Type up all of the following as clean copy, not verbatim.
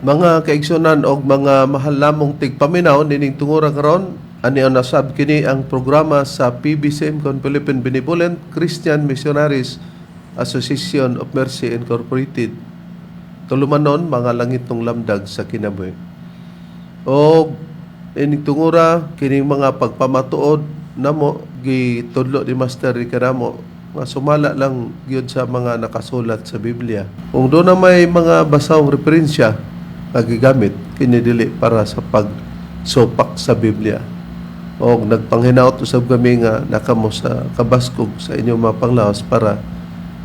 Mga kaigsunan og mga mahal namong tigpaminaw nining tungura karon, ani ang nasab kini ang programa sa PBCM kon Philippine Benevolent Christian Missionaries Association of Mercy Incorporated. Tulumanon mga langit ng lamdag sa kinabuhi. O ining tungura kining mga pagpamatuod namo gitudlo ni Master Ricaramo nga sumala lang gyud sa mga nakasulat sa Biblia. Kung doon na may mga basahong referensya nagigamit kini dili para sa pagsupak sa Biblia. O nagpanghinaot usab kami nga nakamo sa kabaskog sa inyong mga panglaos para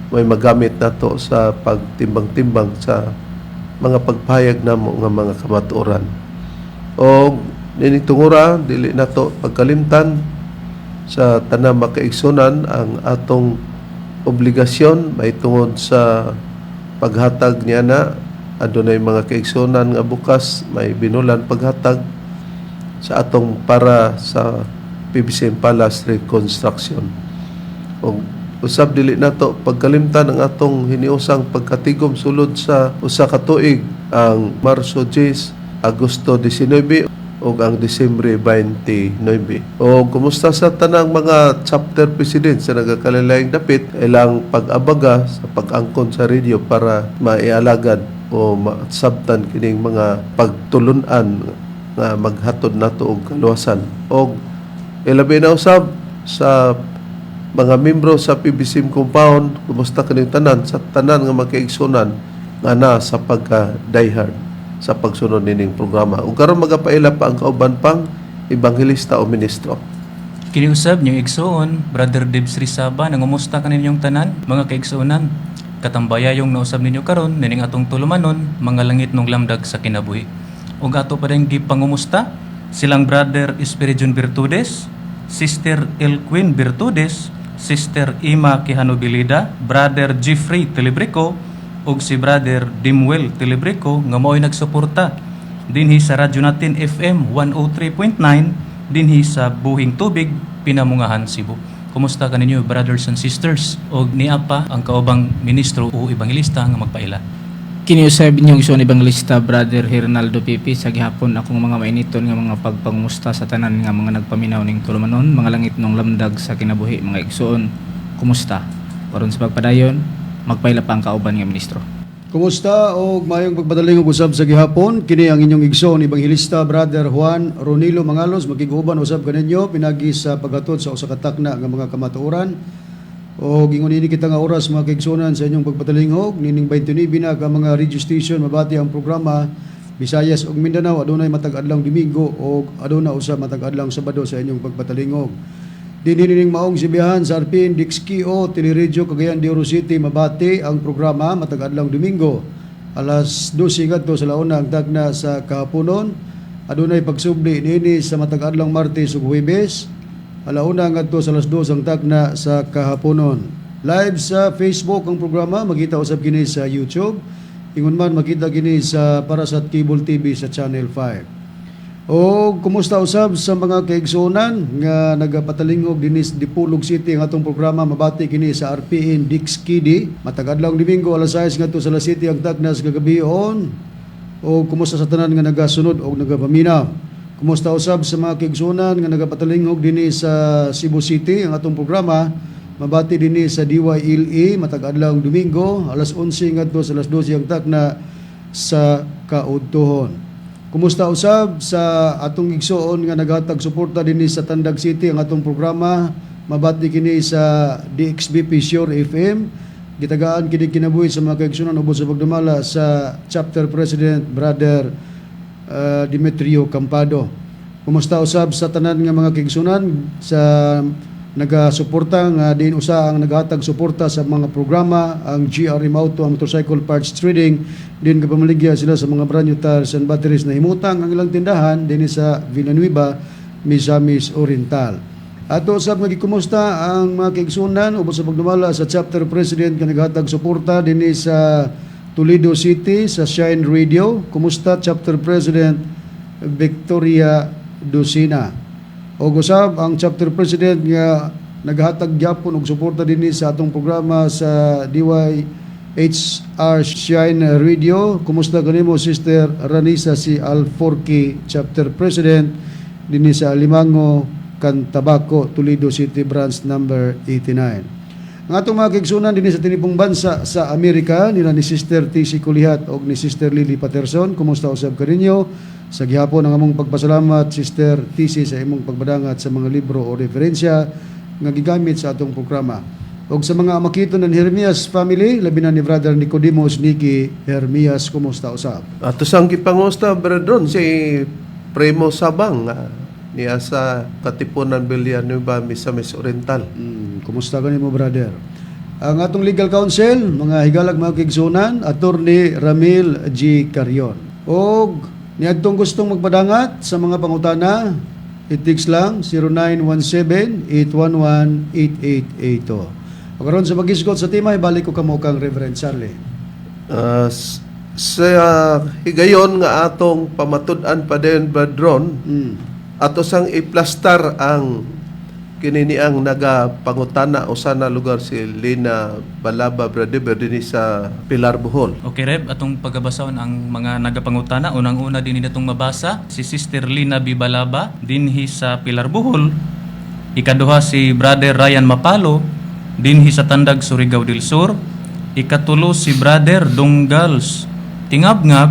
may magamit nato sa pagtimbang-timbang sa mga pagpahayag namo nga mga kamatuoran. O nining tungura dili nato pagkalimtan sa tanang makaigsunan ang atong obligasyon may tungod sa paghatag niya na adunay mga kaigsunan nga bukas may binulan paghatag sa atong para sa PBCM Palace Reconstruction. O usab dili nato pagkalimtan ang atong hiniusang pagkatigom sulod sa usa ka tuig ang Marso 10, Agosto 19 o ang Disyembre 29. O kumusta sa tanang mga chapter president sa nagakalilaing dapit, ilang pag-abaga sa pag-angkon sa radio para maialagad o masabtan kining mga pagtulunan nga maghatod nato og kaluwasan. O ilabi na usab sa mga membro sa PBCM compound, kumusta kining tanan sa tanan nga makaigsunan nga na sa pagka-diehard sa pagsunod nining programa. Ug karon magapaila pa ang kauban pang ebanghelista o ministro. Kiniusab niyong igsoon, Brother Debs Rizaba, nangumusta ka ninyong tanan, mga kaigsuonan. Katambaya yung nausab ninyo karon nining atong tulumanon, mga langit nung lamdag sa kinabuhi. Ug ato pa rin gipangumusta silang Brother Espiridion Virtudes, Sister Elquin Virtudes, Sister Ima Quijano-Bilida, Brother Jeffrey Telebrico, ug si Brother Dimwell Telebrico nga mao'y nagsuporta dinhi sa radyo natin FM 103.9 dinhi sa Buhing Tubig, Pinamungahan, Cebu. Kumusta ka ninyo, brothers and sisters? Og niya pa ang kaubang ministro o ebanghelista nga magpaila. Kiniusab ninyong iso ni Evangelista Brother Hernaldo Pipi sa gihapon akong mga mainiton nga mga pagpangumusta sa tanan nga mga nagpaminaw ning tulumanon, mga langit nung lamdag sa kinabuhi, mga igsoon. Kumusta? Karon sa pagpadayon, magpaila pa ang kauban nga ministro. Kumusta o mayong pagpadaling og usab sa gihapon, kini ang inyong igsoon Evangelista Brother Juan Ronilo Mangalos, makiguban usab kaninyo pinagi sa paghatod sa usa ka takna nga mga kamatuoran. O gingon ini kita nga oras mga kaigsunan sa inyong pagpatalingog nining 29 na ka mga radio station mabati ang programa Visayas ug Mindanao adunay matag adlang Domingo o aduna usa matag adlang Sabado sa inyong pagpatalingog. Dinining maong sibihan sa RPN Dixkio Teleradyo Cagayan de Oro City mabati ang programa matag adlang Domingo alas 12 ngadto sa launa ang tagna sa kahaponon. Adunay pagsubli niini sa matag adlang Martes ug Huwebes alauna ngadto sa alas 2 ang tagna sa kahaponon. Live sa Facebook ang programa, makita usab kini sa YouTube. Ingon man makita kini sa Parasat Cable TV sa Channel 5. O kumusta usab sa mga kaigsunan nga nagapatalingog dinhi sa Dipolog City ang atong programa mabati kini sa RPN Dixkidi matag adlaw Domingo alas 6 ngadto sa alas 7 ang tagna sa kagabihon. O kumusta sa tanan nga nagasunod o nagapaminaw. Kumusta usab sa mga kaigsunan nga nagapatalingog dinhi sa Cebu City ang atong programa mabati dinhi sa DYLE matag adlaw Domingo alas 11 ngadto sa alas 12 ang takna sa kaudtohon. Kumusta usab sa atong igsoon nga naghatag suporta dinhi sa Tandag City ang atong programa mabati kini sa DXBP Sure FM gitagaan kini kinabuhi sa mga kaigsunan ubos sa pagdumala sa chapter president Brother Demetrio Campado. Kumusta usab sa tanan nga mga kaigsunan sa nagasuporta nga din usa ang naghatag suporta sa mga programa ang GRM Auto ang motorcycle parts trading din kapamaligya sila sa mga brand new tires and batteries na himutang ang ilang tindahan din sa Villanueva, Misamis Oriental. Ato usab nga gikumusta ang mga kaigsunan ubos sa pagdumala sa chapter president nga naghatag suporta din sa Toledo City sa Shine Radio. Kumusta chapter president Victoria Dusina. O gusab ang chapter president nga naghatag gyapon og suporta dinhi sa atong programa sa HR Shine Radio. Kumusta kanimo Sister Ranisa si Alforque Chapter President dinhi sa Alimango, Cantabaco, Toledo City Branch number 89. Ang atong mga kaigsunan dinhi sa tinipong bansa sa Amerika nila ni Sister TC Kulihat o ni Sister Lily Patterson. Kumusta usab kaninyo? Sa gihapon ang among pagpasalamat Sister TC sa imong pagbadangat sa mga libro o referensya nga gigamit sa atong programa. O sa mga amakiton ng Hermias family, labi na ni Brother Nicodemus Nicky Hermias, kumusta usab? Ato sang gipangusta brethren si Primo Sabang niya sa Katipunan Villanueva, Misamis Oriental. Kumusta ka mo, brother? Ang atong legal counsel, mga higalag mga kigsunan, Attorney Ramil G. Carion. O niadtong gustong magpadangat sa mga pangutana, i-text lang 0917-811-8882. Pagkaroon sa pag-isgot sa timay, balik ko kamo kang Reverend Charlie. Sa higayon nga atong pamatud-an pa din brethren, ato sang iplastar ang kininiang nagapangutana o sana lugar si Lina Balaba Bradiber dinhi sa Pilar Bohol. Okay, Reb, atong pagabasahon ang mga nagapangutana. Unang-una din natong mabasa si Sister Lina Bibalaba dinhi sa Pilar Bohol. Ikaduha si Brother Ryan Mapalo dinhi sa Tandag, Surigao del Sur. Ikatulo si Brother Donggals Tingabngab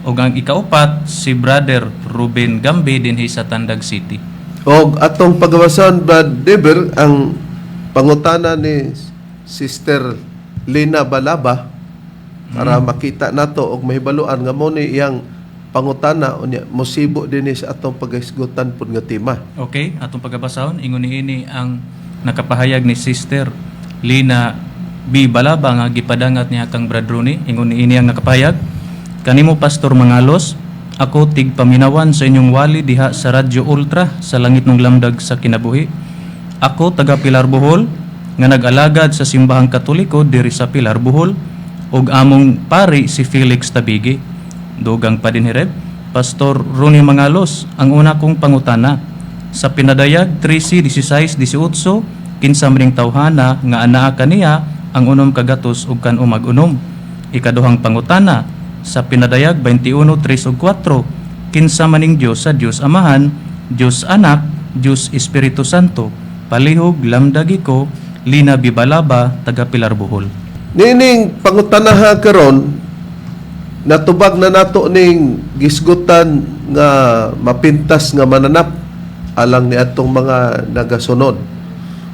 ug ang ikaupat si Brother Ruben Gambe dinhi sa Tandag City. O atong pagabasahon Bradiber ang pangutana ni Sister Lina Balaba para makita nato og mahibaluan nga mo ni iyang pangutana unya mosibo dinhi sa atong pagahisgutan pud nga tema. Okay, atong pagabasahon ingon niini ang nakapahayag ni Sister Lina B. Balaba nga gipadangat niya kang Bradroni. Ingon niini ang nakapahayag: kanimo Pastor Mangalos, ako tigpaminawan sa inyong wali diha sa Radyo Ultra sa langit ng lamdag sa kinabuhi. Ako taga Pilar Bohol nga nag-alagad sa simbahang Katoliko diri sa Pilar Bohol ug among pari si Felix Tabigi. Dugang pa din hireb, Pastor Ronnie Mangalos, ang una kong pangutana. Sa pinadayag 13:16-18 kinsa maning tawhana nga anaa kaniya ang unom kagatos ug kan umag-unom. Ikaduhang pangutana, sa pinadayag 21:3 ug 4 kinsa maning Dios sa Dios Amahan, Dios Anak, Dios Espiritu Santo. Palihog lamdagi ko, Lina Bibalaba, taga Pilar Bohol. Nining pangutanaha karon natubag na nato ning gisgutan nga mapintas nga mananap alang ni atong mga nagasunod.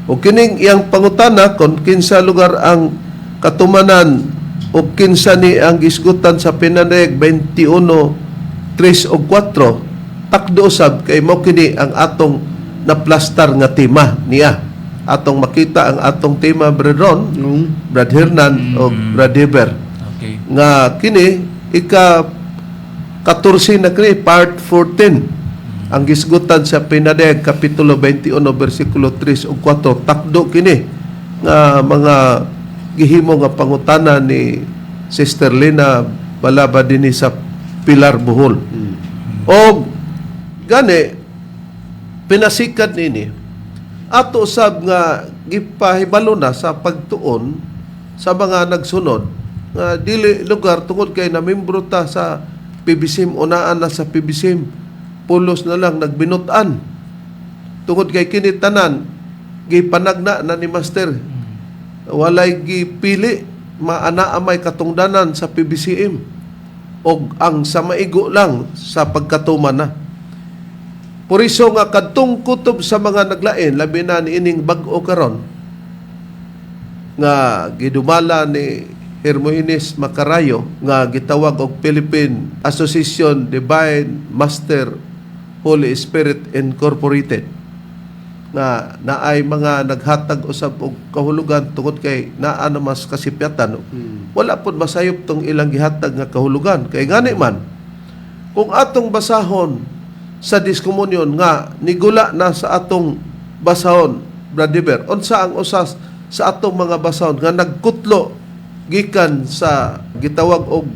O kining iyang pangutana kung kinsa lugar ang katumanan o kinsa ni ang gisgutan sa pinanayag 21:3 o 4 takdo usab kay mao kini ang atong naplastar nga tema niya. Atong makita ang atong tema brethren, Brad Hernan o Brad Heber. Okay. Nga kini ika 14 na kini part 14. Ang gisgutan sa pinadayag kapitulo 21 bersikulo 3 ug 4 takdo kini nga mga gihimo nga pangutana ni Sister Lina Balaba dinhi sa Pilar Bohol. O gani pinasikat nini ato usab nga gipahibalo na sa pagtuon sa mga nagsunod nga dili lugar tungod kay namembro ta sa PBSIM, unaan na sa PBSIM, pulos na lang nagbinutan tungod kay kini tanan gipanagna na ni Master, walay gipili maana may katungdanan sa PBCM og ang sa maigo lang sa pagkatuman na. Por iso nga kadtong kutob sa mga naglain labi na ni ining bag-o karon nga gidumala ni Hermogenes Macarayo nga gitawag og Philippine Association Divine Master Holy Spirit Incorporated nga naay mga naghatag usab og kahulugan tungod kay naa na mas kasipyatan. Wala pud masayop tong ilang gihatag nga kahulugan kay gani man kung atong basahon sa diskomunyon nga nigula na sa atong basahon Bradiber unsa ang usas sa atong mga basahon nga nagkutlo gikan sa gitawag og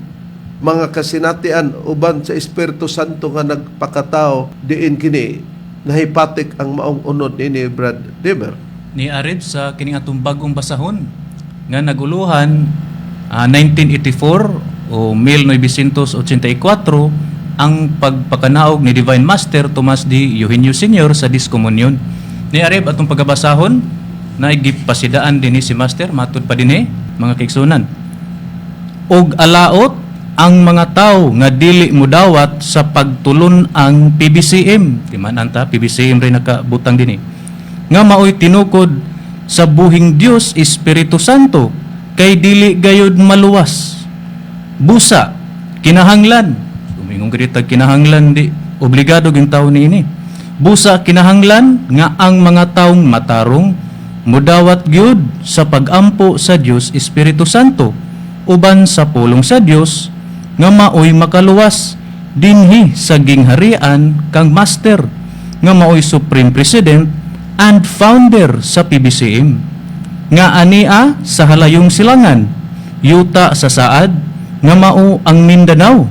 mga kasinatian uban sa Espiritu Santo nga nagpakatao diin kini nahipatik ang maong unod ni Brad Deber. Ni Arib sa kining atong bagong basahon nga naguluhan 1984 o 1984 ang pagpakanaog ni Divine Master Tomas D. Eugenio Sr. sa Diskomunyon. Ni Arib atong pagabasahon na igipasidaan din si Master matud pa din mga kaigsunan. Og alaot ang mga tao nga dili mudawat sa pagtulon ang PBCM. Di man anta PBCM rin nakabutang din nga maoy tinukod sa buhing Dios Espiritu Santo kay dili gayud maluwas. Busa kinahanglan. Dumingong gritag kinahanglan di obligado ging tawo niini. Busa kinahanglan nga ang mga taong matarong mudawat gyud sa pagampo sa Dios Espiritu Santo uban sa pulong sa Dios nga maoy makaluwas dinhi sa gingharian kang Master nga maoy Supreme President and founder sa PBCM nga ania sa halayong silangan yuta sa saad nga mao ang Mindanao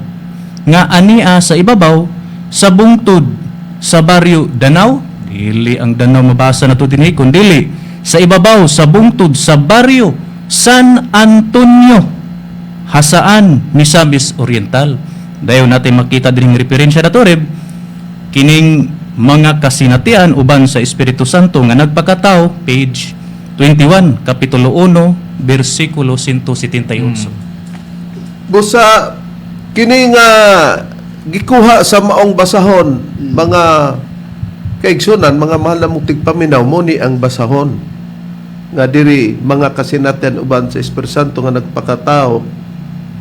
nga ania sa ibabaw sa bungtod sa baryo Danau dili ang Danau mabasa na to dinhi kundi sa ibabaw sa bungtod sa baryo San Antonio hasaan Misamis Oriental. Dayon natin makita dining referensya na to Reb kining mga kasinatian uban sa Espiritu Santo nga nagpakatao page 21 kapitulo 1 bersikulo 178. Busa kini nga gikuha sa maong basahon mga kaigsunan, mga mahal na mong tigpaminaw mo ni ang basahon nga diri mga kasinatian uban sa Espiritu Santo nga nagpakatao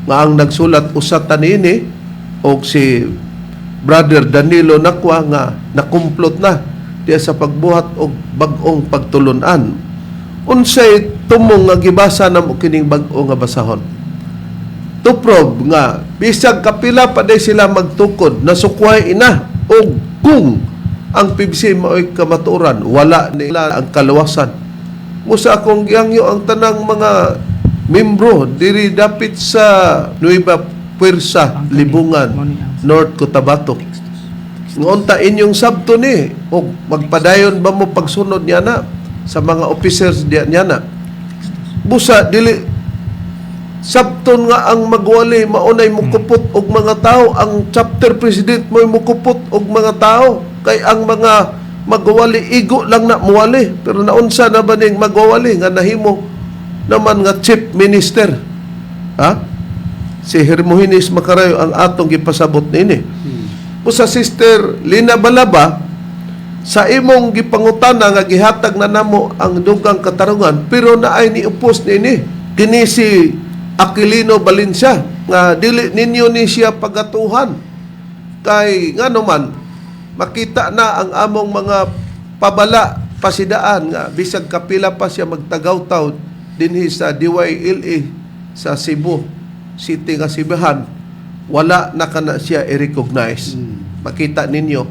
nga ang nagsulat usatan ini og si Brother Danilo Nakwa nga nakumplot na diya sa pagbuhat og bag-ong pagtulunan. Unsay tumong nga gibasa namo kining bag-o nga basahon? To prove nga bisag kapila pa day sila magtukod nasukway ina og kung ang PBC mao'y kamatuoran wala nila ang kaluwasan. Musa akong giyangyo ang tanang mga membro diri dapit sa Nueva Puersa, Libungan, North Cotabato. Ngunta inyong sabto ni o magpadayon ba mo pagsunod niya na sa mga officers niya na. Busa dili sabton nga ang magwali maunay mukupot og mga tao, ang chapter president mo'y mukupot og mga tao kay ang mga magwali igo lang na muwali pero naunsa na ba ning magwali nga nahimo naman nga chief minister si Hermogenes Macarayo ang atong gipasabot nini. Sa Sister Lina Balaba sa imong gipangutana nga gihatag na namo ang dugang katarungan pero naay ni upos nini kini si Aquilino Valencia nga dili ninyo ni siya pagatuhan kay ngano man makita na ang among mga pabala pasidaan nga bisag kapila pa siya magtagaw-taw dinhi sa DYLA sa Cebu City nga Sibahan wala na kana siya i-recognize. Makita ninyo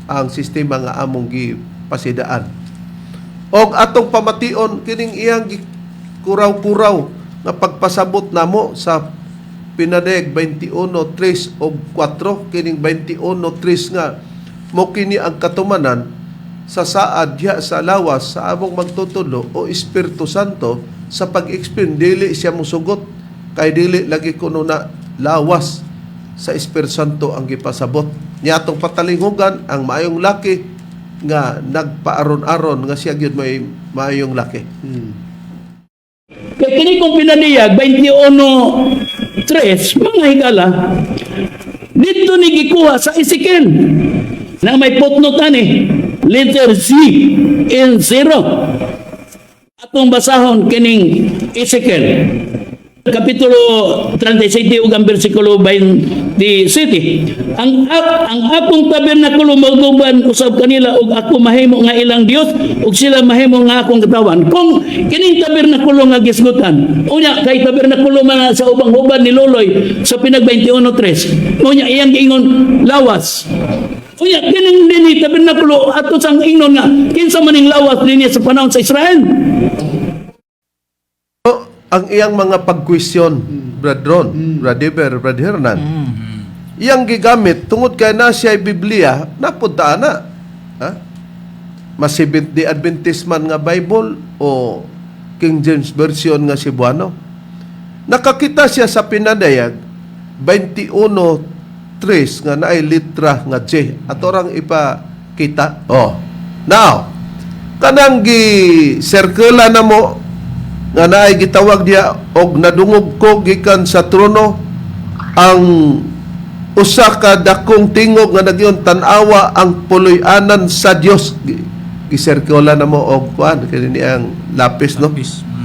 ang sistema nga among gipasidaan. Og atong pamation kining iyang kuraw-kuraw nga pagpasabot namo sa pinadayag 21:3 og 4 kining 21:3 nga mo kini ang katumanan sa saad diha sa lawas sa among magtutulo o Espiritu Santo sa pag-explain dili siya musugot kay dili lagi kuno na lawas sa Espiritu Santo ang gipasabot niya atong patalinghugan ang maayong laki nga nagpaaron-aron nga siya gyud may maayong laki. Kaya kini kong pinaniyag 21:3 mga higala dito ni gikuha sa Ezekiel na may footnote letter Z in 0 atong basahon kining Ezekiel kapitulo 37 ug ang bersikulo 27. Ang akong tabernakulo maguban usab kanila ug ako mahimo nga ilang Dios ug sila mahimo nga akong katawan. Kung kining tabernakulo nga gisgutan, unya kay tabernakulo man sa ubang huban ni Loloy sa pinag 21:3. Unya iyang giingon lawas. Unya kining dinhi tabernakulo ato sang ingnon nga kinsa maning lawas dinhi sa panahon sa Israel. Ang iyang mga pagkwestiyon, Brad Ron, Brad Eber, Brad Hernan, iyang gigamit tungod kay na siya Biblia, napunta na. Mas Seventh-day Adventist man nga Bible o King James Version nga Cebuano. Nakakita siya sa pinadayag 21:3 nga naay litra nga J. Ato rang ipakita. Oh. Now, kanang gi-circle na mo nga naay gitawag diya og nadungog ko gikan sa trono ang usa ka dakong tingog nga nagyon tan-awa ang puloy-anan sa Dios. Gi-circle na mo og kuan kini ang lapis, no? Lapis.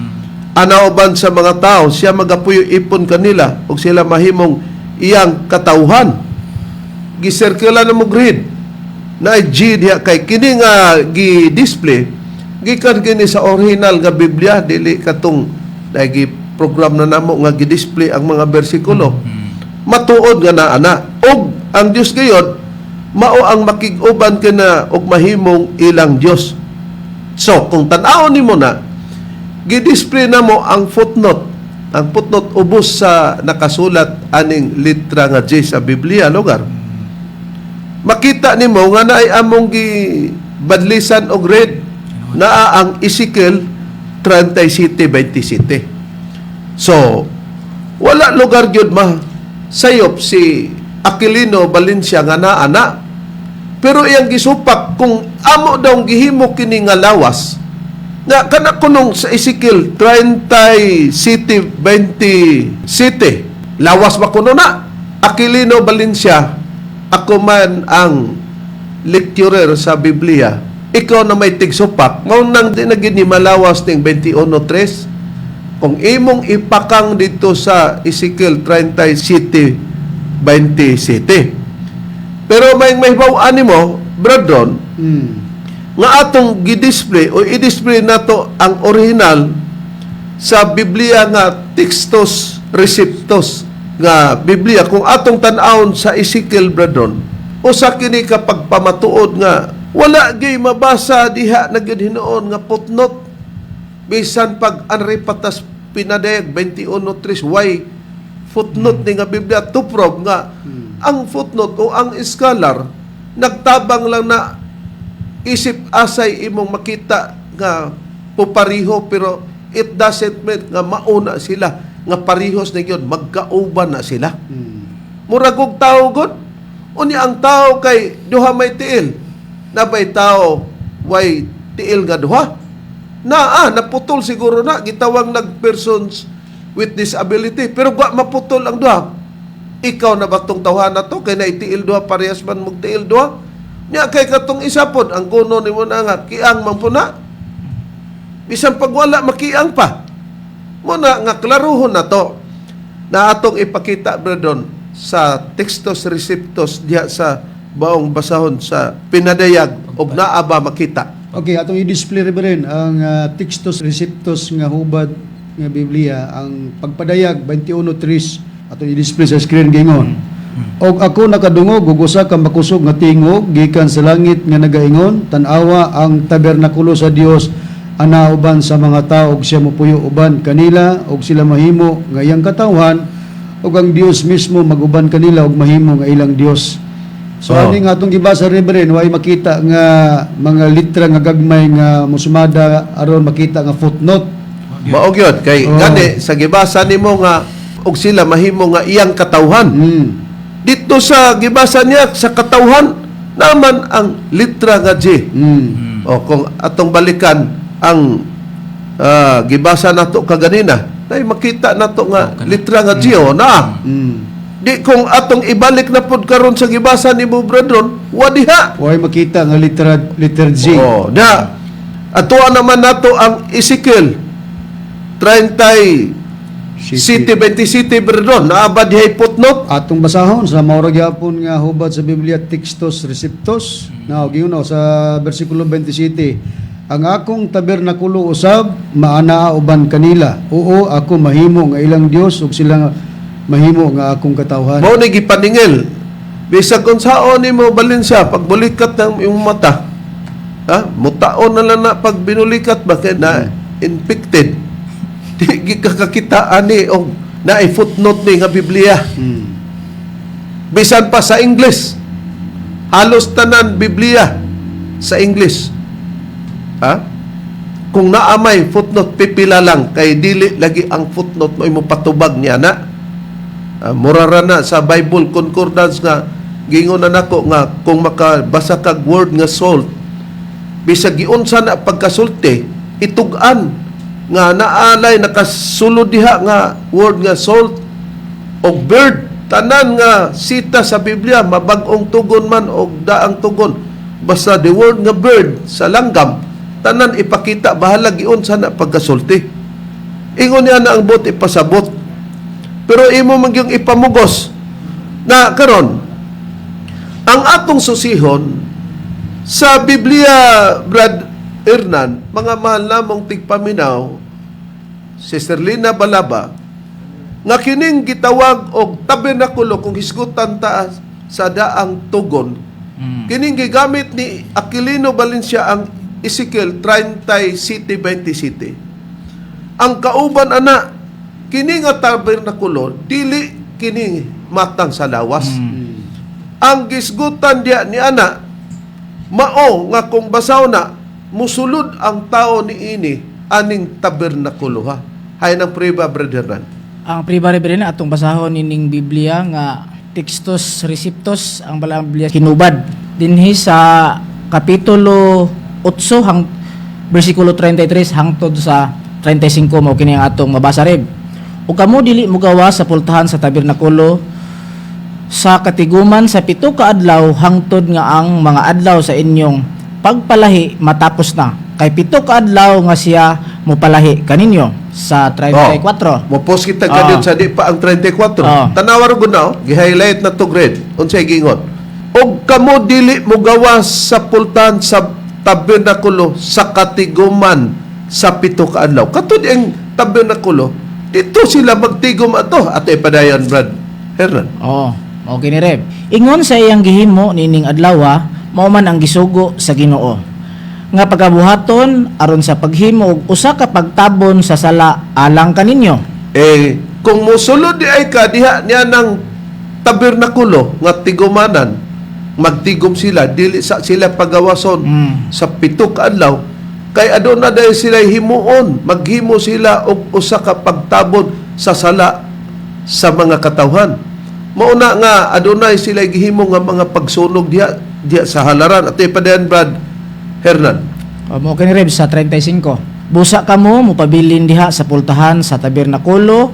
Anaoban sa mga tao, siya magapuyo ipon kanila o sila mahimong iyang katauhan. Gisirkula na mo grid na G diha kay kini nga gi-display gikan kini sa original nga Biblia, dili katong gi program na namo nga gi-display ang mga bersikulo. Matuod nga naa na. Og ang Dios gayud mao ang makig-uban kana og mahimong ilang Dios. So kung tan-awon nimo na gi-display na mo ang footnote. Ang footnote ubos sa nakasulat aning litra nga J sa Biblia, lugar. Makita nimo nga naay among gibadlisan og red naa ang Ezekiel 37:27. So, wala lugar gyud sayop si Aquilino Valencia nga naa na. Pero iyang gisupak kung amo daw gihimo kini nga lawas nga kana kunong sa Ezekiel 37:27 lawas ba kuno na Aquilino Valencia, ako man ang lecturer sa Biblia, ikaw na may tigsupak mao nang di na gid ni malawas ning 21:3 kung imong ipakang dito sa Ezekiel 37:27. Pero may mahibaw-an nimo, brethren, nga atong gi-display o i-display nato ang original sa Biblia nga Textus Receptus nga Biblia. Kung atong tan-awon sa Ezekiel, brethren, usa kini kapag pamatuod nga wala gay mabasa diha na gyud hinuon nga footnote bisan pag anri patas pinadayag 21:3 why footnote ni nga Biblia to prove nga ang footnote o ang scholar nagtabang lang na isip asay imong makita nga pupariho pero it doesn't mean nga mauna sila nga parihos na yun magkauban na sila. Murag og tao gud unya ang tao kay duha may tiil nabay tao way tiil nga duha naputol siguro na gitawag nag persons with disability pero wa maputol ang duha. Ikaw na batong tawhan na to kay naitiil duha parehas man magtiil duha. Nya kay katong isa pod ang kuno nimo na nga kiang man po na. Bisan pag wala makiang pa. Muna nga klaruhon na to na atong ipakita brethren sa Textus Receptus diha sa baong basahon sa pinadayag og naa ba makita. Okay, atong i-display rin ang Textus Receptus nga hubad nga Biblia, ang pagpadayag 21:3 atong i-display sa screen gingon. Og ako nakadungog ug usa ka makusog nga tingog gikan sa langit nga nagaingon, tan-awa ang tabernakulo sa Dios ana uban sa mga tao ug siya mopuyo uban kanila ug sila mahimo nga iyang katawhan ug ang Dios mismo maguban kanila ug mahimo nga ilang Dios. So ani nga atong gibasa rin way makita nga mga litra nga gagmay nga musumada aron makita nga footnote. Mao gyud kay gani sa gibasa nimo nga og sila mahimo nga iyang katawhan. Dito sa gibasa niya sa katawhan naman ang litra nga J. O kung atong balikan ang gibasa nato kaganina, nay makita nato nga litra nga J o na. Di kung atong ibalik na pod karon sa gibasa nimo brethren, wadiha. Way makita nga letter J. Oh, na atuan naman nato ang Ezekiel 30 City 20 City brethren, naabad dihay footnote. Atong basahon sa maura gyapon nga hubad sa Biblia Textus Receptus. Now giunaw sa bersikulo 27. Ang akong tabernakulo usab maanaa uban kanila. Oo, ako mahimo nga ilang Dios ug sila mahimo nga akong katawhan. Mao ni gipaningil. Bisag kung saon nimo Valencia pagbulikat ng imong mata. Mutaon na lang na pag binulikat bakit na infected. Di kakakita ani og naay footnote ni nga Biblia. Bisan pa sa English. Halos tanan Biblia sa English. kung naamay footnote pipila lang kay dili lagi ang footnote mo imo patubag niya na. Murara na sa Bible concordance nga gingon na nako nga kung makabasa kag word nga salt bisag giunsa na pagkasulti itugan nga naalay nakasulod diha nga word nga salt og bird tanan nga sita sa Biblia mabag-ong tugon man og daang tugon basta the word nga bird sa langgam tanan ipakita bahala giunsa na pagkasulti ingon niya na ang bot ipasabot pero imo man yung ipamugos na karon ang atong susihon sa Biblia, Brad Hernan, mga mahal namong tigpaminaw, Sister Lina Balaba, nga kining gitawag og tabernakulo kung hisgutan ta sa daang tugon. Kining gigamit ni Aquilino Valencia ang Ezekiel 37:27. Ang kauban ana kini nga tabernakulo dili kini matang sa lawas. Ang gisgutan diya ni ana mao nga kung basaw na musulod ang tao ni ini aning tabernakulo ha. Hay nang priba brother. Ang priba-priba na atong basahon ining Biblia nga Textus Receptus ang balang Biblia kinubad dinhi sa kapitulo 8 bersikulo 33 hangtod sa 35 mao kini ang atong mabasa rib. Ug kamo dili mo gawa sa pultahan sa tabernakulo sa katiguman sa 7 ka adlaw hangtod nga ang mga adlaw sa inyong pagpalahi matapos na. Kay 7 ka adlaw nga siya mopalahi kaninyo sa 34. Mopos kita kadyon sa di pa ang 34. Tanawar gud na gi-highlight na to grade. Unsay gingon? Og kamo dili mo gawa sa pultahan sa tabernakulo sa katiguman sa 7 ka adlaw. Katud ang tabernakulo dito sila magtigom ato at ipadayon Brad Hernan. Okay ni Reb. Ingon sa iyang gihimo nining adlaw mao man ang gisugo sa Ginoo. Nga pagabuhaton aron sa paghimo og usa ka pagtabon sa sala alang kaninyo. Kung mosulod di ay ka diha niya ng tabernakulo nga tigumanan, magtigom sila dili sa sila pagawason sa 7 ka adlaw kay aduna dahil sila himuon, maghimo sila og usa ka pagtabon sa sala sa mga katawhan. Mauna nga adunay sila gihimo nga mga pagsunog diha sa halaran at ipadayon Brad Hernan. Mo kini Reb sa 35. Busa kamo mopabilin diha sa pultahan sa tabernakulo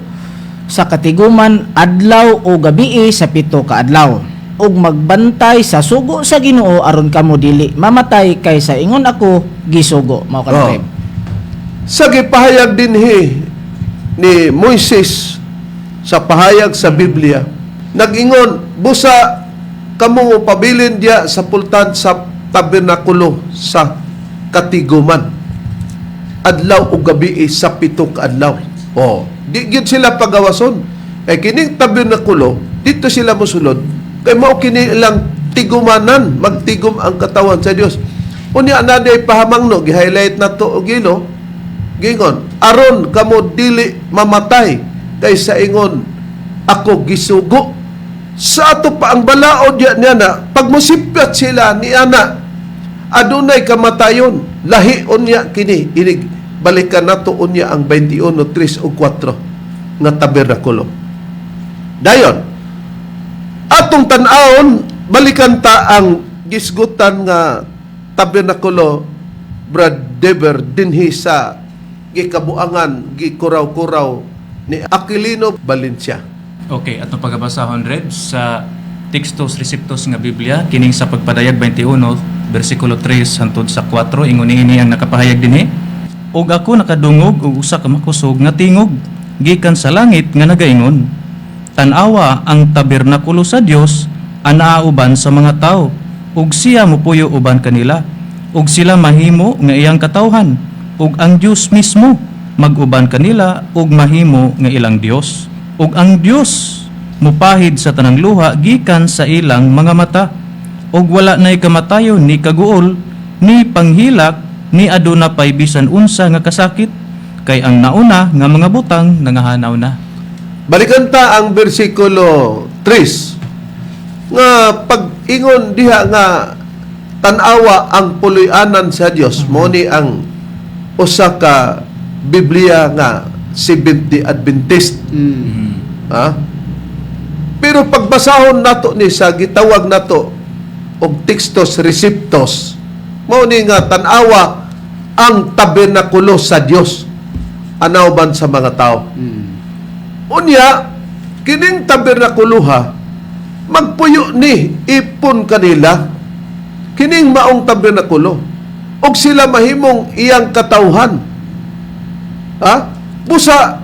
sa katiguman adlaw o gabii sa 7 ka adlaw ug magbantay sa sugo sa Ginoo aron kamo dili mamatay kay sa ingon ako gisugo. Mao kani Reb. Sa gipahayag dinhi ni Moises sa pahayag sa Biblia nag-ingon busa kamo pabilin diya sa pultan sa tabernakulo sa katiguman adlaw ug gabi sa 7 ka adlaw. Di gyud sila pagawason. Kining tabernakulo dito sila mosulod kay mao kini ilang tigumanan, magtigom ang katawan sa Dios. Unya naday pahamangno gi-highlight nato og gingon aron kamo dili mamatay kay sa ingon ako gisugo. Sa ato pa ang balaod niya na pag musipyat sila ni ana adunay kamatayon lahion niya kini inig balikan nato unya ang 21 3 o 4 nga tabernakulo dayon atong tan-awon balikan ta ang gisgutan nga tabernakulo Brad Deber dinhi sa gikabuangan gikuraw-kuraw ni Aquilino Valencia. Okay, atong pagabasahon Reb sa Textus Receptus nga Biblia kining sa pagpadayag 21 bersikulo 3 hangtod sa 4 ingon ini ang nakapahayag dinhi. Og ako nakadungog og usa ka makusog nga tingog gikan sa langit nga nagaingon, tan-awa ang tabernakulo sa Dios anaa uban sa mga tao ug siya mopuyo uban kanila ug sila mahimo nga iyang katawhan ug ang Dios mismo mag-uban kanila ug mahimo nga ilang Dios. Ug ang Dios mupahid sa tanang luha gikan sa ilang mga mata ug wala nay kamatayon ni kaguol ni panghilak ni aduna pay bisan unsa nga kasakit kay ang nauna nga mga butang nangahanaw na. Balikan ta ang bersikulo 3 nga pag-ingon diha nga tan-awa ang puloy-anan sa Dios mo ni ang usa ka Biblia nga Seventh-day Adventist. Ha? Pero pagbasahon nato ni sa gitawag nato og textos receptos, mao ni nga tan-awa ang tabernakulo sa Dios anawban sa mga tao. Unya kining tabernakuluha magpuyo ni ipon kanila kining maong tabernakulo og sila mahimong iyang katawhan. Ha? Busa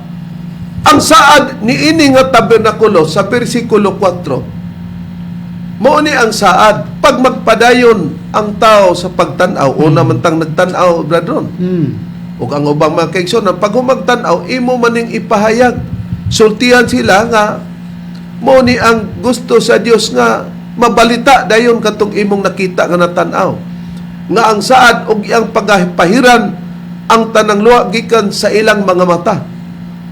ang saad ni ini nga tabernakulo sa bersikulo 4, mao ni ang saad pag magpadayon ang tao sa pagtan-aw, una man tang nagtan-aw bradron. Ug ang ubang mga kaigsoon, pag humagtan-aw, imo maning ipahayag. Sultihan sila nga mao ni ang gusto sa Dios nga mabalita dayon katong imong nakita nga natan-aw. Nga ang saad ug iyang pagapahiran ang tanang luha gikan sa ilang mga mata.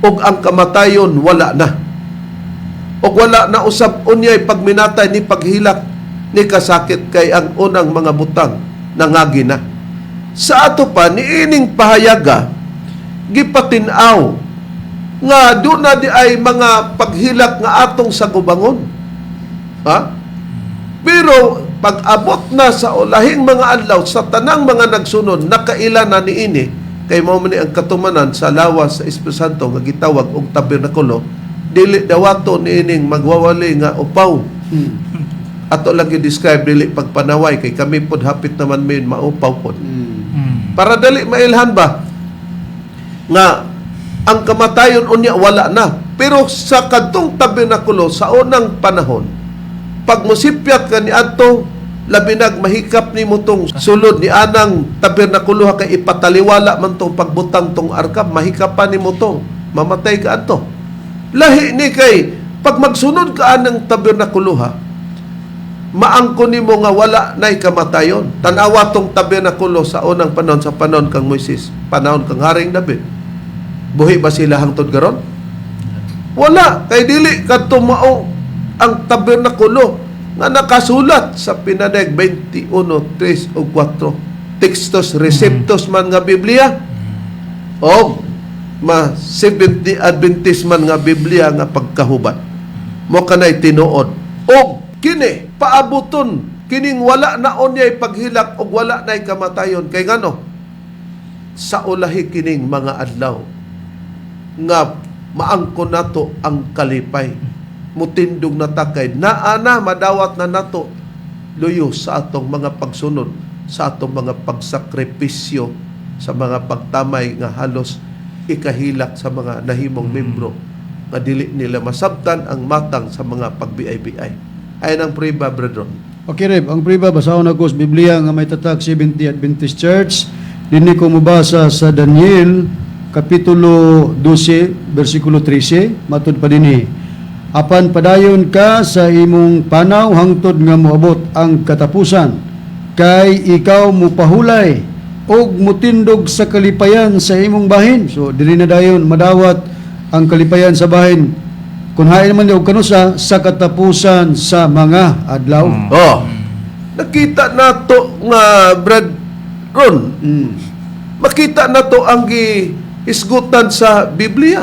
Ug ang kamatayon wala na. Ug wala na usab unyay pagminatay ni paghilak ni kasakit kay ang unang mga butang nangagi na. Sa ato pa niining pahayaga gipatin-aw nga doon na di ay mga paghilak nga atong sa gubangon. Ha? Pero pag abot na sa ulahing mga adlaw sa tanang mga nagsunod nakaila na niini kay mao man ni ang katumanan sa lawas sa Espiritu Santo nga gitawag og tabernakulo, dili dawato niining magwawali nga upaw. Ato lang i-describe dili pagpanaway kay kami pod hapit naman min maupaw pod. Para dali mailhan ba nga ang kamatayon unya wala na. Pero sa kadtong tabernakulo sa unang panahon, pag musipyat ka ni adto labinag mahikap ni mo tong sulod ni anang tabernakulo kay ipataliwala man tong pagbutang tong arkab, mahikapan ni mo to, mamatay ka adto. Lahi ni kay pag magsunod ka anang tabernakulo maangko nimo nga wala nay kamatayon. Tan-awa tong tabernakulo sa unang panahon, sa panahon kang Moises, panahon kang Haring David. Buhi ba sila hangtod karon? Wala, kay dili kadto mao ang tabernakulo nga nakasulat sa Pinadeg 21:3 ug 4. Textos receptos man nga Biblia o Seventh-day Adventist man nga Biblia nga pagkahubat. Mo kanay tinuod. O kini paabuton kining wala na onyay paghilak og wala nay kamatayon kay ngano sa ulahi kining mga adlaw nga maangkon nato ang kalipay, mutindog na takay, naana madawat na nato luyo sa atong mga pagsunod, sa atong mga pagsakripisyo, sa mga pagtamay nga halos ikahilak sa mga nahimong membro nga dili nila masabtan ang matang sa mga pagbiay-biay. Ayan ang prueba, brethren. Okay, Reb. Ang priba, basahon ako sa Biblia nga may tatak 70 Adventist Church. Dini ko mabasa sa Daniel, Kapitulo 12, versikulo 13. Matod pa dinhi. Apan padayon ka sa imong panaw hangtod nga moabot ang katapusan. Kay ikaw mupahulay og mutindog sa kalipayan sa imong bahin. So, dili na dayon madawat ang kalipayan sa bahin. Kung hain naman yung kanusa sa katapusan sa mga adlaw. Oh, nakita nato nga Brad Ron. Makita nato ang gihisgutan sa Biblia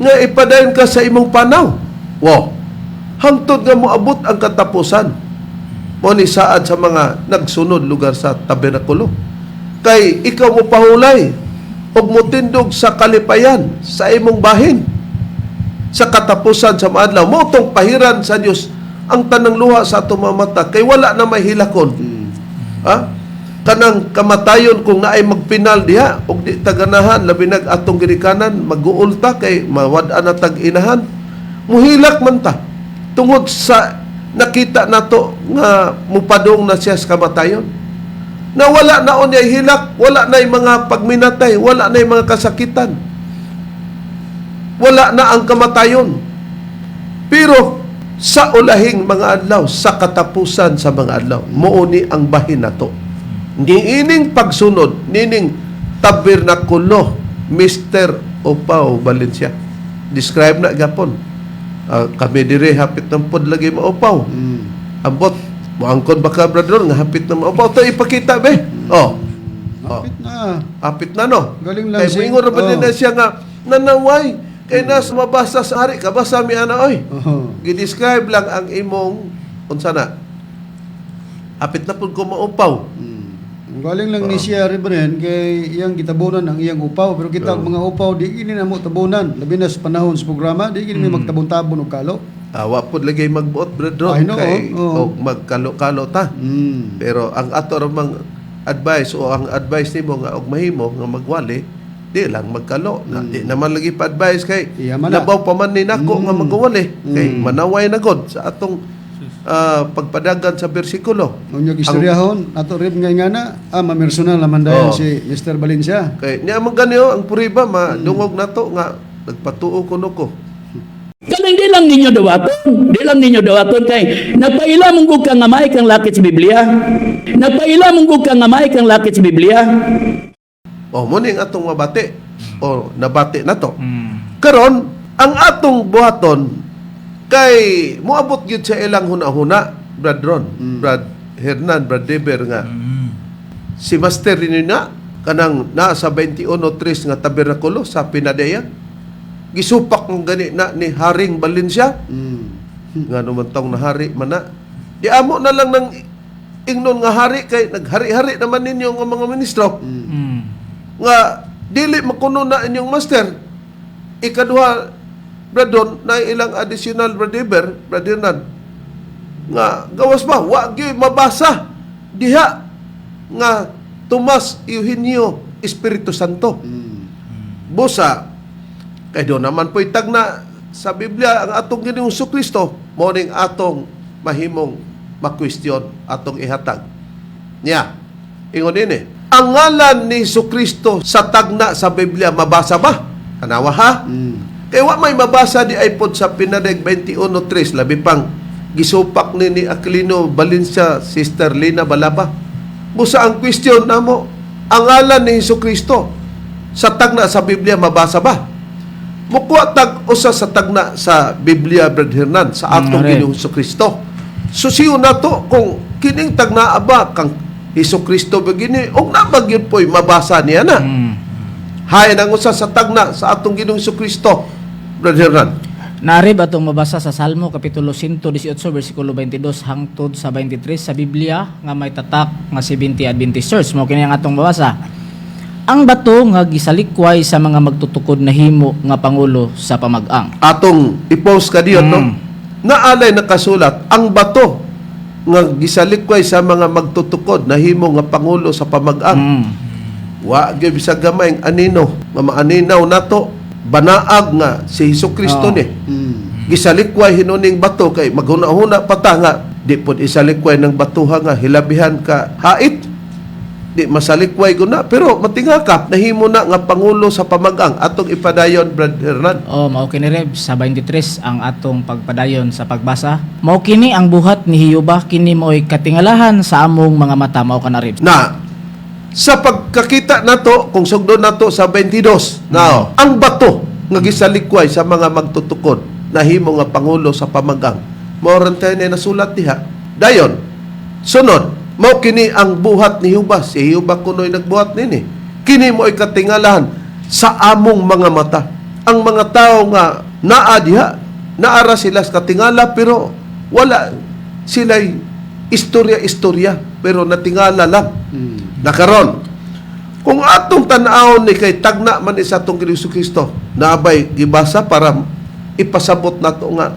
nga ipadayon ka sa imong panaw. Wow. Hangtod nga moabot ang katapusan. Mo ni saad sa mga nagsunod lugar sa tabernakulo. Kay ikaw mo pahulay og mutindog sa kalipayan sa imong bahin. Sa katapusan sa maadlaw, mo tong pahiran sa Dios ang tanang luha sa atong mga mata kay wala na may hilakon. Ha? Kanang kamatayon kung naay magpinal diha og di taganahan labi nag atong girikanan mag-uulta kay mawad-an na tag-inahan. Muhilak man ta tungod sa nakita nato nga mupadong na siya sa kamatayon. Na wala na onyay hilak, wala na mga pagminatay, wala na mga kasakitan. Wala na ang kamatayon. Pero sa ulahing mga adlaw, sa katapusan sa mga adlaw, muuni ang bahin nato. Niining pagsunod, nining tabernakulo, Mr. Opao Valencia. Describe na gapon. Kami dire hapit ng pod lagi maupaw. Ambot, muangkon ba ka brother nga hapit na maupaw? Ito ipakita be. Oh. Kapit na. Apit na no. Galing lang Kay si- moingon ra ba din oh. na siya nga nanaway kay nas mabasa sa hari ka basa mi ana oy. Oo. Gidescribe lang ang imong unsa na. Apit na pud ko maupaw. Ang galing lang ni siya Reverend kay iyang gitabunan ang iyang upaw pero kita mga upaw di gini na mo tabunan labi na sa panahon sa programa di gini may magtabon-tabon og kalo. Awa pud lagay magbuot brethren Ay, no, kay oo. og magkalo-kalo ta. Pero ang ato ramang advice o ang advice nimo nga og mahimo nga magwali di lang magkalo na di naman lagi pa advice kay Iya man na. labaw pa man ni nako nga magwali kay manaway na god sa atong pagpadagan sa bersikulo. Unyog istoryahon ato rin ngay nga na mamersonal naman dayon Oo. si Mr. Valencia. Kay niya man ganyo ang puriba madungog nato nga nagpatuo kuno ko. Kanang di lang ninyo dawaton. Di lang ninyo dawaton kay nagpaila mong gug kang ngamay kang lakit sa Biblia. Nagpaila mong gug kang ngamay kang lakit sa Biblia. O muning atong mabati o nabati nato. Mm. Karon ang atong buhaton kay moabot gyud sa ilang hunahuna Brad Ron, Brad Hernan, Brad Deber nga si Master rin na kanang naa sa 21:3 nga tabernakulo sa Pinadayan. Gisupak ng gani na ni Haring Valencia nga naman tong nahari man na. Di amo na lang ng ingnon nga hari kay naghari-hari naman ninyo nga mga ministro Mm. nga dili makuno na inyong master. Ikaduha Bradon na ilang additional Bradeber, Bradernan nga gawas ba wa gyud mabasa diha nga Tomas Eugenio Espiritu Santo. Busa kay do naman po'y tagna sa Biblia ang atong Ginoong Jesucristo mao ning atong mahimong makwestiyon atong ihatag. Nya, ingon ini, ang ngalan ni Jesucristo sa tagna sa Biblia mabasa ba? Tanawa ha? Kaya wa may mabasa di ay pod sa Pinadeg 21:3 labi pang gisupak ni Aquilino Valencia, Sister Lina Balaba. Busa ang question namo, ang ngalan ni Jesucristo sa tagna sa Biblia mabasa ba? Mukwa tag usa sa tagna sa Biblia Brad Hernan sa atong Red. Ginoong Jesucristo. Susiyo na to kung kining tagna ba kang Jesucristo begini og nabagyud po'y mabasa niya na. Mm. Hay nang usa sa tagna sa atong Ginoong Jesucristo Brad Hernan. Narib atong mabasa sa Salmo kapitulo 118 bersikulo 22 hangtod sa 23 sa Biblia nga may tatak nga 70 Adventist Church. Mao kini ang atong mabasa. Ang bato nga gisalikway sa mga magtutukod na himo nga pangulo sa pamag-ang. Atong i-post ka diyon no. Naalay nakasulat ang bato nga gisalikway sa mga magtutukod na himo nga pangulo sa pamag-ang. Mm. Wa gyud bisag gamay ang anino nga maaninaw nato banaag nga si Jesucristo Oh. ni. Gisalikway hinuning bato kay maghuna-huna pa ta nga di pod isalikway ng batuha nga hilabihan ka hait. Di masalikway guna pero matingakap nahimo na nga pangulo sa pamag-ang atong ipadayon Brad Hernan. Oh, mao kini Reb sa 23 ang atong pagpadayon sa pagbasa. Mao kini ang buhat ni Hiyuba kini mo'y katingalahan sa among mga mata mao kana Reb. Na sa pagkakita nato kung sugdo nato sa 22 now ang bato nga gisalikway sa mga magtutukod nahimo nga pangulo sa pamag-ang mao ran tayo na nasulat diha dayon sunod mao kini ang buhat ni Hiyuba si Hiyuba kunoy nagbuhat nini kini mo'y katingalahan sa among mga mata ang mga tao nga naa diha naara sila sa katingala pero wala sila'y istorya pero natingala lang. Nakaron kung atong tan-awon ni kay tagna man isa atong Kristo naabay gibasa para ipasabot nato nga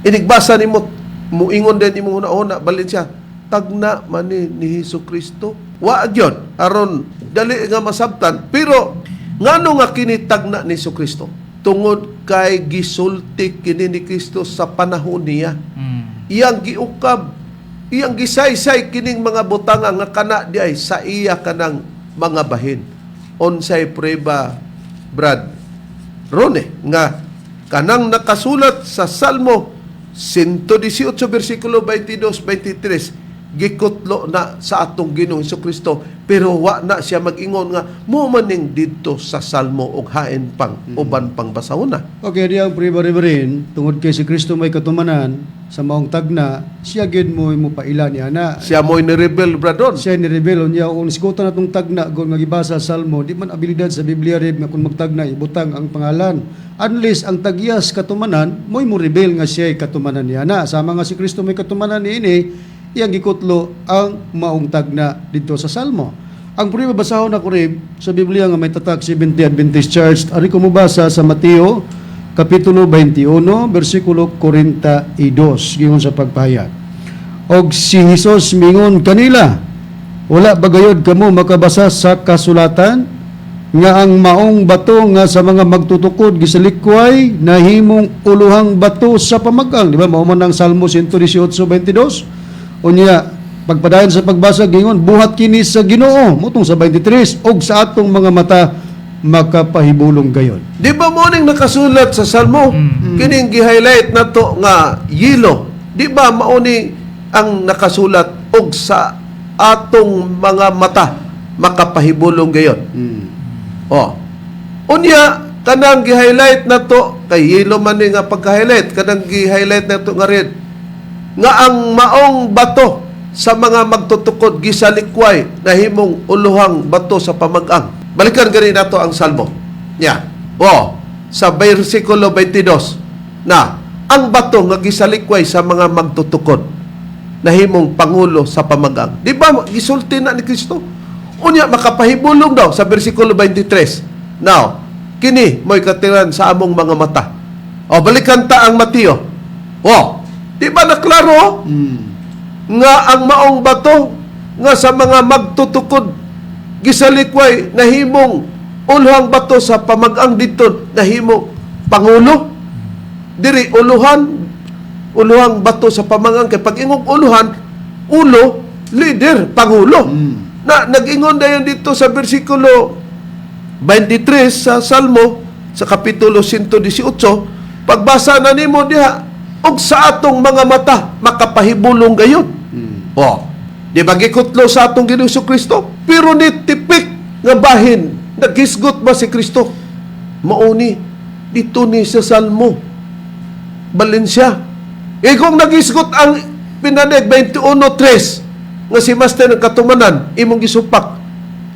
inigbasa nimo muingon din imong una-una Valencia tagna man ni Jesucristo wa gyud aron dali nga masabtan pero ngano nga kini tagna ni Jesucristo tungod kay gisulti kini ni Kristo sa panahon niya iyang giukab iyang gisaysay kining mga butanga nga kana di ay sa iya kanang mga bahin. Unsay prueba Brad Rone nga kanang nakasulat sa Salmo 118 bersikulo 22-23 gikutlo na sa atong Ginoong Kristo, pero wa na siya mag-ingon nga mo maning dito sa salmo og hain pang uban pang basahon na. Okay, di ang pribarin, tungod kay si Kristo may katumanan, sa maong tagna, siya gid mo paila niya na. Siya mo'y ni-rebel, bradon. Siya ni-rebel niya, kung niskutan natong tagna, kung magibasa sa salmo, di man abilidad sa Biblia rin, nga kung magtagna, ibutang ang pangalan. Unless ang tagyas katumanan, mo'y mo rebel nga siya'y katumanan niya na. Sama nga si Kristo may katumanan ni ini, iyang gikutlo ang maong tagna dito sa salmo. Ang puri babasahon ako rin sa Biblia nga may tatak 70 Adventist Church, ari ko mabasa sa Mateo Kapitulo 21, versikulo 42, gingon sa pagpahayag. Og si Jesus mingon kanila, wala ba gayod kamo makabasa sa kasulatan nga ang maong bato nga sa mga magtutukod gisalikway nahimong uluhang bato sa pamagang. Di ba? Mao man ang Salmo 118:22. Unya, pagpadayon sa pagbasa, gingon, buhat kini sa Ginoo, mutong sa 23, og sa atong mga mata, makapahibulong gayon. Di ba mo ning nakasulat sa salmo? Kining gi-highlight na to nga yelo. Di ba mauni ang nakasulat og sa atong mga mata, makapahibulong gayon? Oh. Unya, kanang gi-highlight na to, kay yelo man ni nga pagka-highlight, kanang gi-highlight na to nga red, nga ang maong bato sa mga magtutukod gisalikway nahimong uluhang bato sa pamagang. Balikan gani nato ang salmo. Yeah. Oh, sa bersikulo 22 na ang bato nga gisalikway sa mga magtutukod nahimong pangulo sa pamagang. Di ba gisulti na ni Kristo? Unya makapahibulong daw sa bersikulo 23. Now, kini mo'y katiran sa among mga mata. O balikan ta ang Mateo. Oh, di ba na klaro? Nga ang maong bato nga sa mga magtutukod gisalikway nahimong uluhang bato sa pamagang dito nahimong pangulo. Diri uluhang bato sa pamagang kay pag ingong uluhan, ulo, leader, pangulo. Na nag-ingon dayon dito sa bersikulo 23 sa Salmo sa kapitulo 118, pagbasa na nimo diha, og sa atong mga mata makapahibulong gayon. Oh, di ba gikutlo sa atong Ginoong Kristo? Pero ni tipik nga bahin naghisgot ba si Kristo? Mauni dito ni sa Salmo Valencia. Kung naghisgot ang pinaneg 21:3 nga si Master ng Katumanan imong gisupak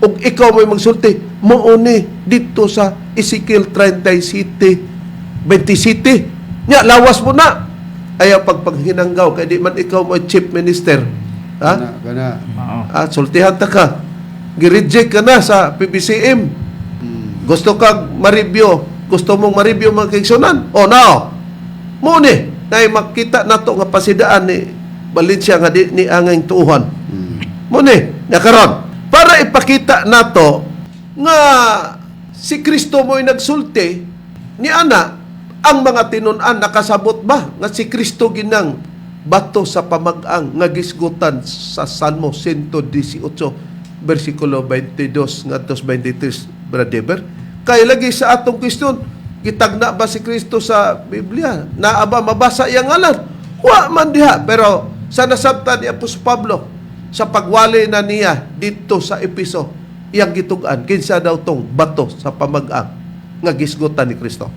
ug ikaw may magsulti, mauni dito sa Ezekiel 37:27. Nya lawas mo na. Ayaw pagpanghinanggaw kay di man ikaw mo chief minister. Ha? Kana. Sultihan ta ka. Gi-reject ka na sa PBCM. Gusto kang ma-review. Gusto mong ma-review mga kaigsunan. Oh, now. Muni. Nay makita nato nga pasidaan ni Valencia nga di ni angay tuuhan. Muni. Nakaron. Para ipakita nato nga si Kristo mo'y nagsulti ni ana ang mga tinun-an nakasabot ba nga si Kristo ginang bato sa pamagang nga gisgutan sa Salmo 118 bersikulo 22 ngadto 23 brother. Kay lagi sa atong question, gitagna ba si Kristo sa Biblia? Naa ba mabasa iyang ngalan? Wa man diha, pero sa nasabtan ni Apostol Pablo sa pagwali na niya dito sa Episo, iyang gitugan kinsa daw tong bato sa pamagang nga gisgutan ni Kristo.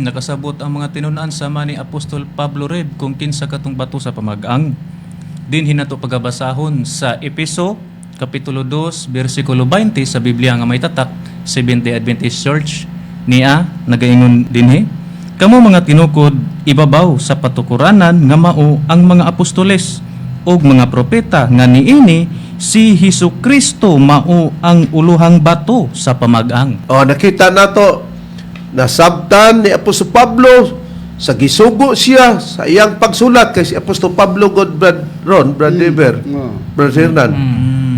Nakasabot ang mga tinunan sama ni Apostol Pablo Red kung kinsa katong bato sa pamagang. Din hinato pagabasahon sa Episo Kapitulo 2, versikulo 20 sa Biblia nga may tatak, 70 Adventist Church niya nagaingon dinhi. Kamo mga tinukod ibabaw sa patukuranan nga mao ang mga apostoles ug mga propeta nga niini si Hesukristo mao ang uluhang bato sa pamagang. Oh, nakita nato nasabtan ni Apostol Pablo sa gisugo siya sa iyang pagsulat kay si Apostol Pablo God Brother Hernan.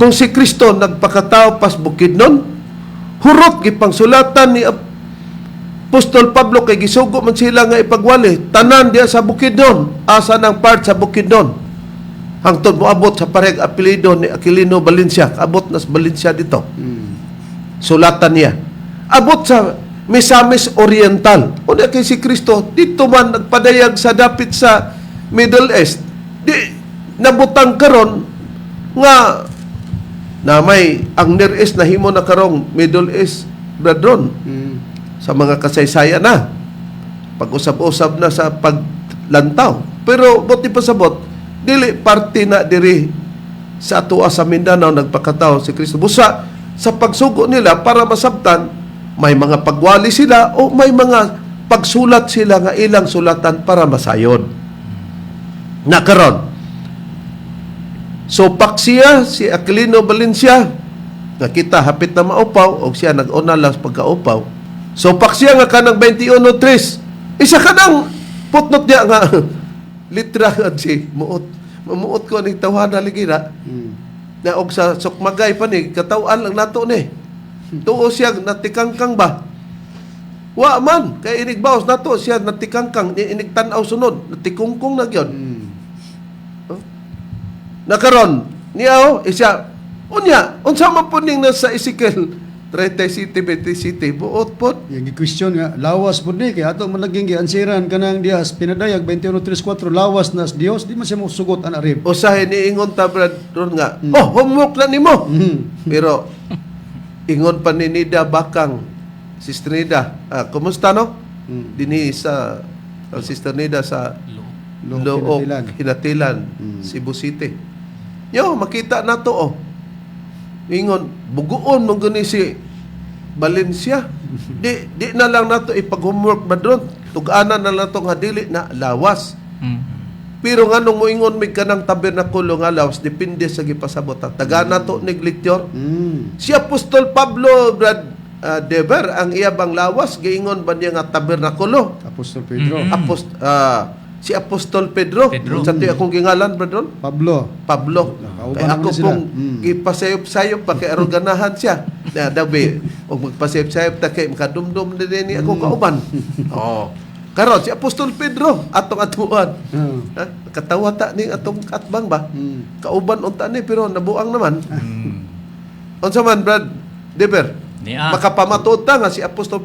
Kung si Kristo nagpakatao pas Bukidnon, hurot gipangsulatan ni Apostol Pablo kay gisugo man sila nga ipagwali tanan diya sa Bukidnon, asa nang part sa Bukidnon. Hangtod mo abot sa parehag apelyido ni Aquilino Valencia, abot na sa Valencia dito. Sulatan niya. Abot sa Misamis Oriental. Una kay si Kristo, dito man nagpadayag sa dapit sa Middle East. Di, nabutang karon nga na may ang Near East na himo na karong Middle East, brethren, sa mga kasaysayan na. Pag-usap-usap na sa paglantaw. Pero buti pasabot, dili parte na diri sa atoa sa Mindanao nagpakatao si Kristo. Busa sa pagsugo nila para masabtan, may mga pagwali sila o may mga pagsulat sila nga ilang sulatan para masayod. Nakaron. So paksiya si Aquilino Valencia, nakita hapit na maupaw o siya nag-una lang sa pagkaupaw. So paksiya nga kanang 21:3, isa kanang putnot niya nga litra nga si muot ko ni tawhana lagi na na og sa sukmagay pa ni katawan lang nato ni tuo siya natikangkang ba wa man kay inigbaos nato siya natikangkang inig tan-aw sunod natikungkong na gyud nakaron niya isya unya unsa man puning nasa Ezekiel 37:27 buot pod Yung question nga, lawas po ni, kaya ato man naging giansiran ka ng Dias, pinadayag 21:34, lawas nas Dios, di man siya mo sugot ang arib. usahay ni ingon ta brad ron nga homework na nimo pero ingon pa ni Nida Bakang Sister Nida kumusta no dinhi sa Sister Nida sa Look Hinatilan Cebu City yo makita nato ingon buguon mong gani si Valencia di na lang nato ipag-homework ba doon tug-anan na lang to nga dili na lawas pero nganong moingon mig kanang tabernakulo nga lawas depende sa gipasabot taga nato neglektor si Apostol Pablo brad Dever ang iyabang lawas giingon ba niya nga tabernakulo Apostol Pedro. si Apostol Pedro. Sa tiyo akong gingalan, brethren? Pablo. Kaya Nakauban ako naman sila. kung ipasayop-sayop pa kay aroganahan siya. Na dabi, kung magpasayop-sayop ta kay makadumdum din ni ako kauban. Karon si Apostol Pedro atong atuan. Katawa ta ni atong katbang ba? Kauban unta ni pero nabuang naman. Unsa man Brad Deber? Makapamatuod ta nga si Apostol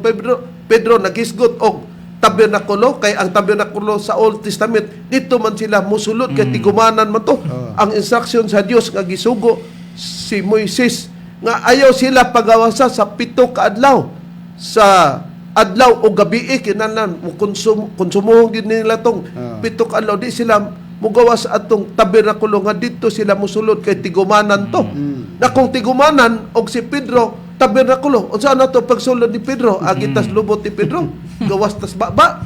Pedro nagisgot og tabernakulo kay ang tabernakulo sa Old Testament dito man sila musulod kay tigumanan man to ang instruction sa Dios nga gisugo si Moises nga ayaw sila pagawasa sa 7 ka adlaw sa adlaw o gabi kinahanglan mo konsumohon gid nila tong 7 ka adlaw di sila mugawas atong tabernakulo nga dito sila musulod kay tigumanan to na kung tigumanan og si Pedro tabernakulo unsa na to pagsulod ni Pedro agitas lubot ni Pedro gawas tas baba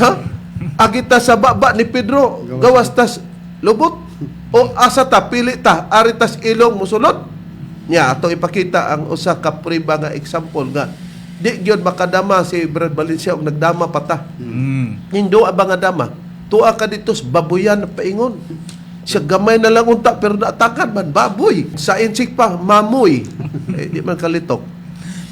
ha agitas sa baba ni Pedro gawas tas lubot o asa ta pili ta aritas ilong musulod nya atong ipakita ang usa ka priba nga example nga di gyud makadama si Brad Valencia og nagdama pata hindo abang nga dama tuwa ka dito sa babuyan na paingon siya gamay na lang unta pero naatakan man baboy sa insik pa mamoy di man kalitok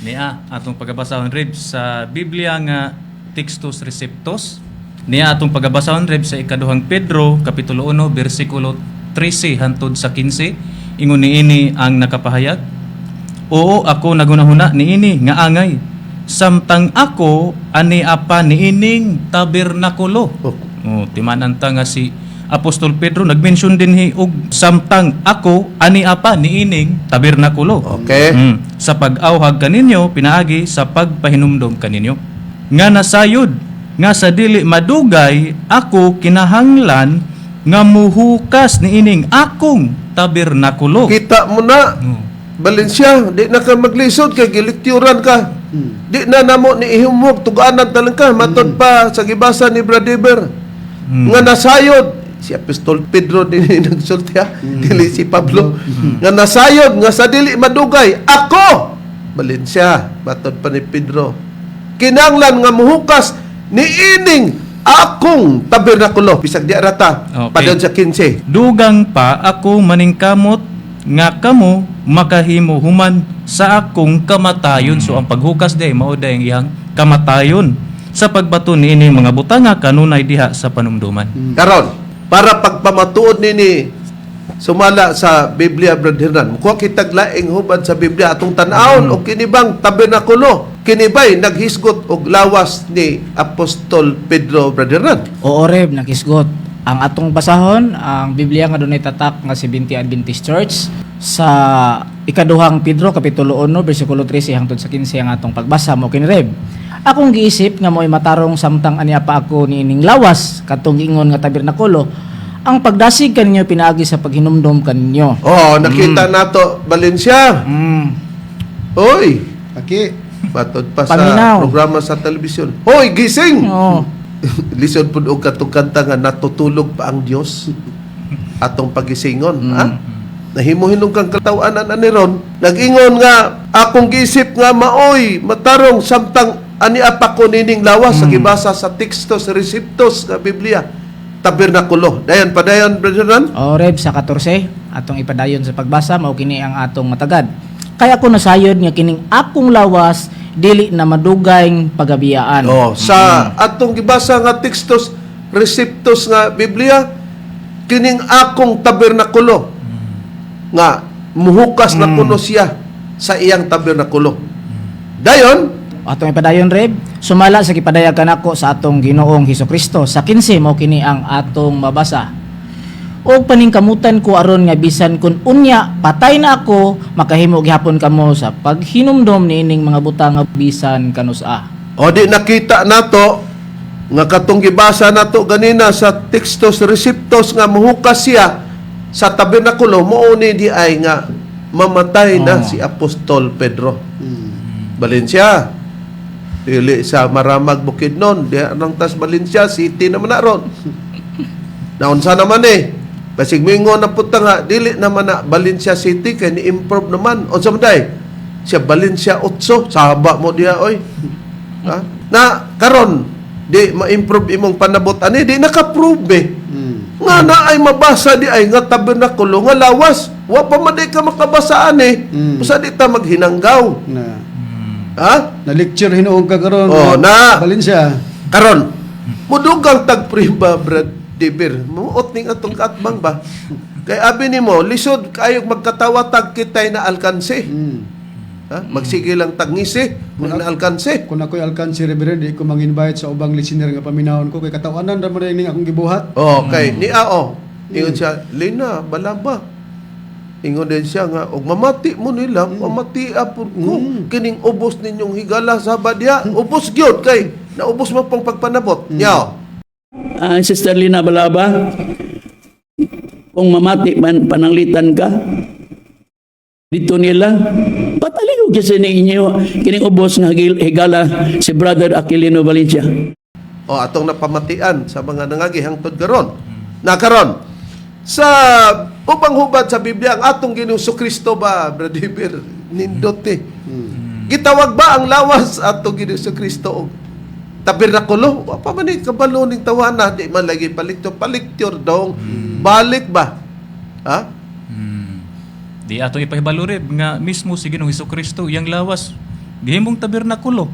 niya atong pagabasahon rib sa Biblia nga Textus Receptus niya atong pagabasahon rib sa ikaduhang Pedro kapitulo 1 bersikulo 13 hantod sa 15 ingon niini ang nakapahayag oo ako nagunahuna niini nga angay samtang ako ani apa niining tabernakulo timanan ta nga si Apostol Pedro nagmention dinhi og samtang ako ani apa niining tabernakulo. Okay. Sa pag-awhag kaninyo pinaagi sa pagpahinumdom kaninyo. Nga nasayod nga sa dili madugay ako kinahanglan nga muhukas niining akong tabernakulo. kita mo na Valencia di na ka maglisod kay gilekturan ka di na namo ni ihumog tuganan talang ka matod pa sa gibasa ni Bradiber nga nasayod si Apostol Pedro din nagsulti dili si Pablo nga nasayod nga sa dili madugay ako Valencia matod pa ni Pedro kinanglan nga muhukas niining akong tabernakulo bisag di arata padon sa 15 dugang pa ako maningkamot nga kamo makahimo human sa akong kamatayon so ang paghukas day mao day iyang kamatayon sa pagbato niini mga butanga kanunay diha sa panumduman karon para pagpamatuod nini sumala sa Biblia Brad Hernan kuha kitag laing hubad sa Biblia atong tan-awon o kinibang tabernakulo kinibay naghisgot og lawas ni Apostol Pedro Brad Hernan Oo, Reb, nakisgot. Ang atong basahon, ang Biblia nga dunay tatak nga 70 Adventist Church sa ikaduhang Pedro kapitulo 1 bersikulo 13 hangtod sa 15 ang atong pagbasa mo kini Reb. Akong giisip nga mo'y matarong samtang aniya pa ako niining lawas katong ingon nga tabernakulo. Ang pagdasig kaninyo pinaagi sa paghinumdom kaninyo. Oh, nakita nato Valencia. Oy, Aki. matod pa sa Paminaw. programa sa telebisyon. Hoy, gising! Oo. Lisod po og katong kanta nga natutulog pa ang Dios atong pagisingon, ha? Nahimuhinog kang katawanan ani ron. Nag-ingon nga akong gisip nga maoy matarong samtang ani apa ko nining lawas sa gibasa sa tekstos resiptos nga Biblia. Tabernakulo. Dayon padayon brother Ron. O Reb sa 14 atong ipadayon sa pagbasa mao kini ang atong matagad. Kaya ako nasayod nga kining akong lawas dili na madugayng pagabiyaan. Oh, sa atong gibasa nga tekstos resiptos nga Biblia kining akong tabernakulo nga muhukas na kuno siya sa iyang tabernakulo. Dayon Atong ipadayon Reb, sumala sa gipadayag kanako sa atong Ginoong Hesukristo. Sa 15 mao kini ang atong mabasa. O paningkamutan ko aron nga bisan kun unya patay na ako, makahimo gihapon kamo sa paghinumdom niining mga butang nga bisan kanusa. o di nakita nato nga katong gibasa nato ganina sa tekstos resiptos nga muhukas siya sa tabernakulo mao ni di ay nga mamatay na si Apostol Pedro. Valencia. Dili sa Maramag Bukidnon, di anong tas Valencia City naman na ron. Naunsa naman basig mingon na puta nga dili naman na Valencia City kay ni-improve naman. Unsa man day? Siya Valencia 8, sahaba mo diha oy. Ha? Na karon di ma-improve imong panabot ani di naka-prove nga na ay mabasa di ay nga tabernakulo nga lawas. Wa pa man di ka makabasa ani. Usa di ta maghinanggaw. Na Ha? lecture hinuong ka karon. Oh, na. Valencia. Karon, mudugang tagpriba, Brad Dibir. Muot ning atong kaatbang ba? Kay abi nimo, lisod kayog magkatawa tag kitay na alkanse. Ha? Magsige lang tagngisi, mag na alkanse. Kung ako'y alkansi reverend, di ko mang-invite sa ubang listener nga paminahon ko kay katawanan ra mo ning akong gibuhat. Oh, kay ni Ao. Ingon siya, Lina, balamba. Ingon din siya nga, og mamati mo nila, mamati apod ko. Kining ubos ninyong higala sa badya. Ubos gyud kay naubos mo pang pagpanabot. Yaw. Sister Lina Balaba, kung mamati man pananglitan ka, dito nila, pataliw kasi ninyo, kining ubos nga higala si Brother Aquilino Valencia. O atong napamatian sa mga nangagi hangtod karon. Nakaron sa upang hubad sa Biblia ang atong Ginoong Kristo ba, Brother Iber, nindote. Gitawag ba ang lawas atong Ginoong Kristo og tabernakulo? Wa pa man ni kabalo ning tawana di man lagi paliktor dong. Balik ba? Ha? Di atong ipahibalo Reb nga mismo si Ginoong Hesukristo yang lawas gihimong tabernakulo.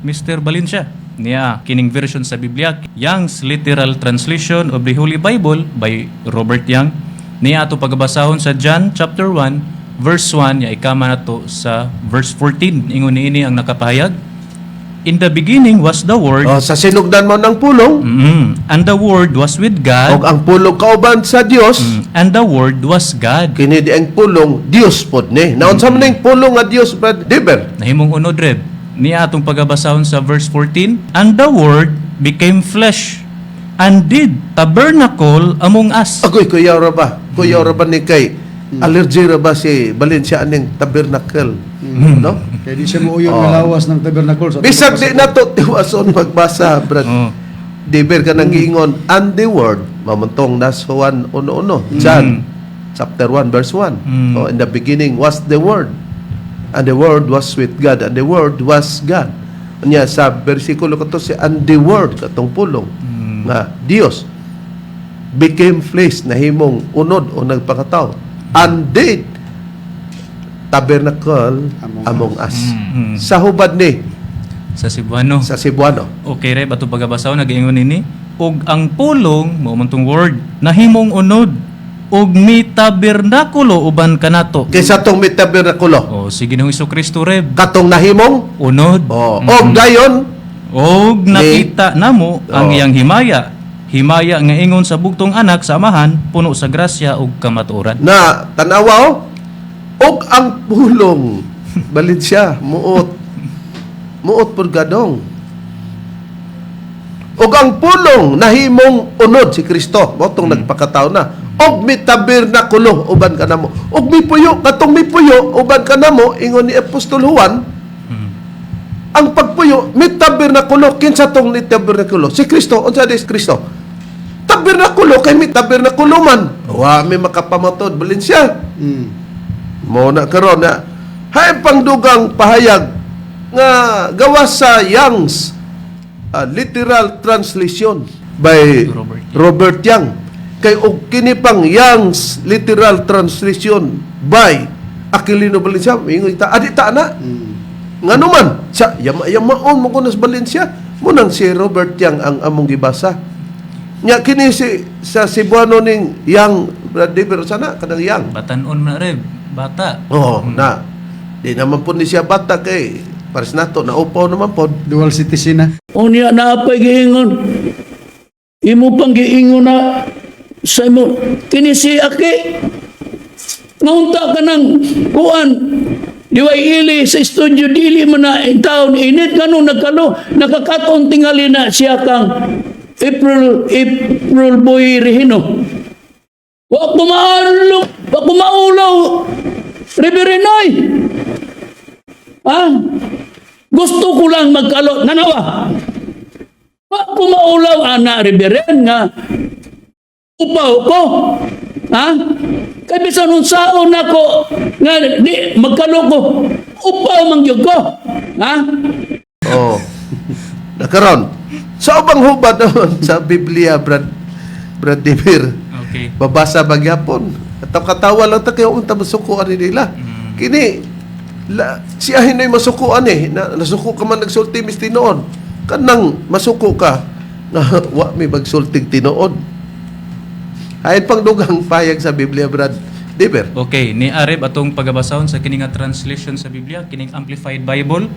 Mr. Valencia niya kining version sa Biblia, Young's Literal Translation of the Holy Bible by Robert Young. Niya ato pagbasahon sa John chapter 1 verse 1 ya ikama nato sa verse 14. Ingon niini ang nakapahayag. In the beginning was the Word, O, sa sinugdan mo ng pulong, and the Word was with og God, ang pulong kauban sa Dios, and the Word was God. kini di ang pulong Dios pod ni. Naon sa man ning pulong nga Dios, Brad Diber? Nahimong unod Reb. Niya atong pagabasahon sa verse 14, and the Word became flesh and did tabernacle among us. Agoy, kuya ra ba? Kuya ra ba ni kay allergy ra ba si Valencia aning tabernacle? No? Kaya di siya muuyon nga lawas ng tabernacle. Sa Bisag di na to tiwason magbasa, Brad. Oh. Diber ka nang giingon, and the word, mamantong nas Juan 1:1, John chapter 1 verse 1. Oh, in the beginning was the word, and the word was with God, and the word was God. Anya sa bersikulo kato si and the word katong pulong nga Dios became flesh, nahimong unod o nagpakatao, and did tabernacle among us. Sa hubad ni Sa Cebuano. sa Cebuano. Okay Reb, ato pagabasahon nag-ingon nini, og ang pulong mao man tong word nahimong unod og mi tabernakulo uban kanato. Kaysa tong may tabernakulo. Oh, si Ginoong Hesukristo Reb, Katong nahimong unod. og dayon Og nakita namo ang Oh. iyang himaya himaya nga ingon sa bugtong anak sa amahan, puno sa grasya ug kamatuoran. Na tanawaw og ang pulong balid siya muot purgadong og ang pulong nahimong unod si Kristo motong nagpakataw na og mitabir na kulo uban kanamo og mipuyo katong mipuyo uban kanamo ingon ni Apostol Juan ang pagpuyo mitabir na kulo kinsa tong mitabir na kulo si Kristo unsa di si Kristo tabernakulo kay may tabernakulo man wa may makapamatod balin siya mo na karon na hay pangdugang pahayag nga gawas sa Young's literal translation by Robert Young kay og kini pang Young's literal translation by Aquilino Valencia ingon ta adita na ngano man sa yama-yamaon mo kuno sa Valencia mo nang si Robert Young ang among gibasa nya kini sa Cebuano ning Young Brad pero sana kanang Young Batanon na rin, bata. na di naman po ni siya bata kay pares nato na upaw naman po Dual citizen na. Unya na apay giingon. Imo pang giingon na sa imo kini si Aki. Naunta ka ng kuan. Diway ili sa studio dili man na taon init kanong nagkalo nakakaton tingali na siya kang April boy Rehino. Wa kumaulaw Reverenoy. Gusto ko lang magkalo nanawa. Wa kumaulaw ana Reveren nga upaw ko. Kay bisan unsaon nako nga di magkalo ko upaw man gyud ko. nakaron sa ubang hubad naman sa Biblia Brad Divir Okay. babasa bagyapon katawa lang ta kayo unta masukuan ni nila kini siya hinoy masukuan nasuko ka man nagsulti mis tinuod kanang masuko ka na wa may magsultig tinuod ayon pang dugang payag sa Biblia Brad Diver Okay, ni Areb atong pagabasahon sa kini nga translation sa Biblia, kining Amplified Bible.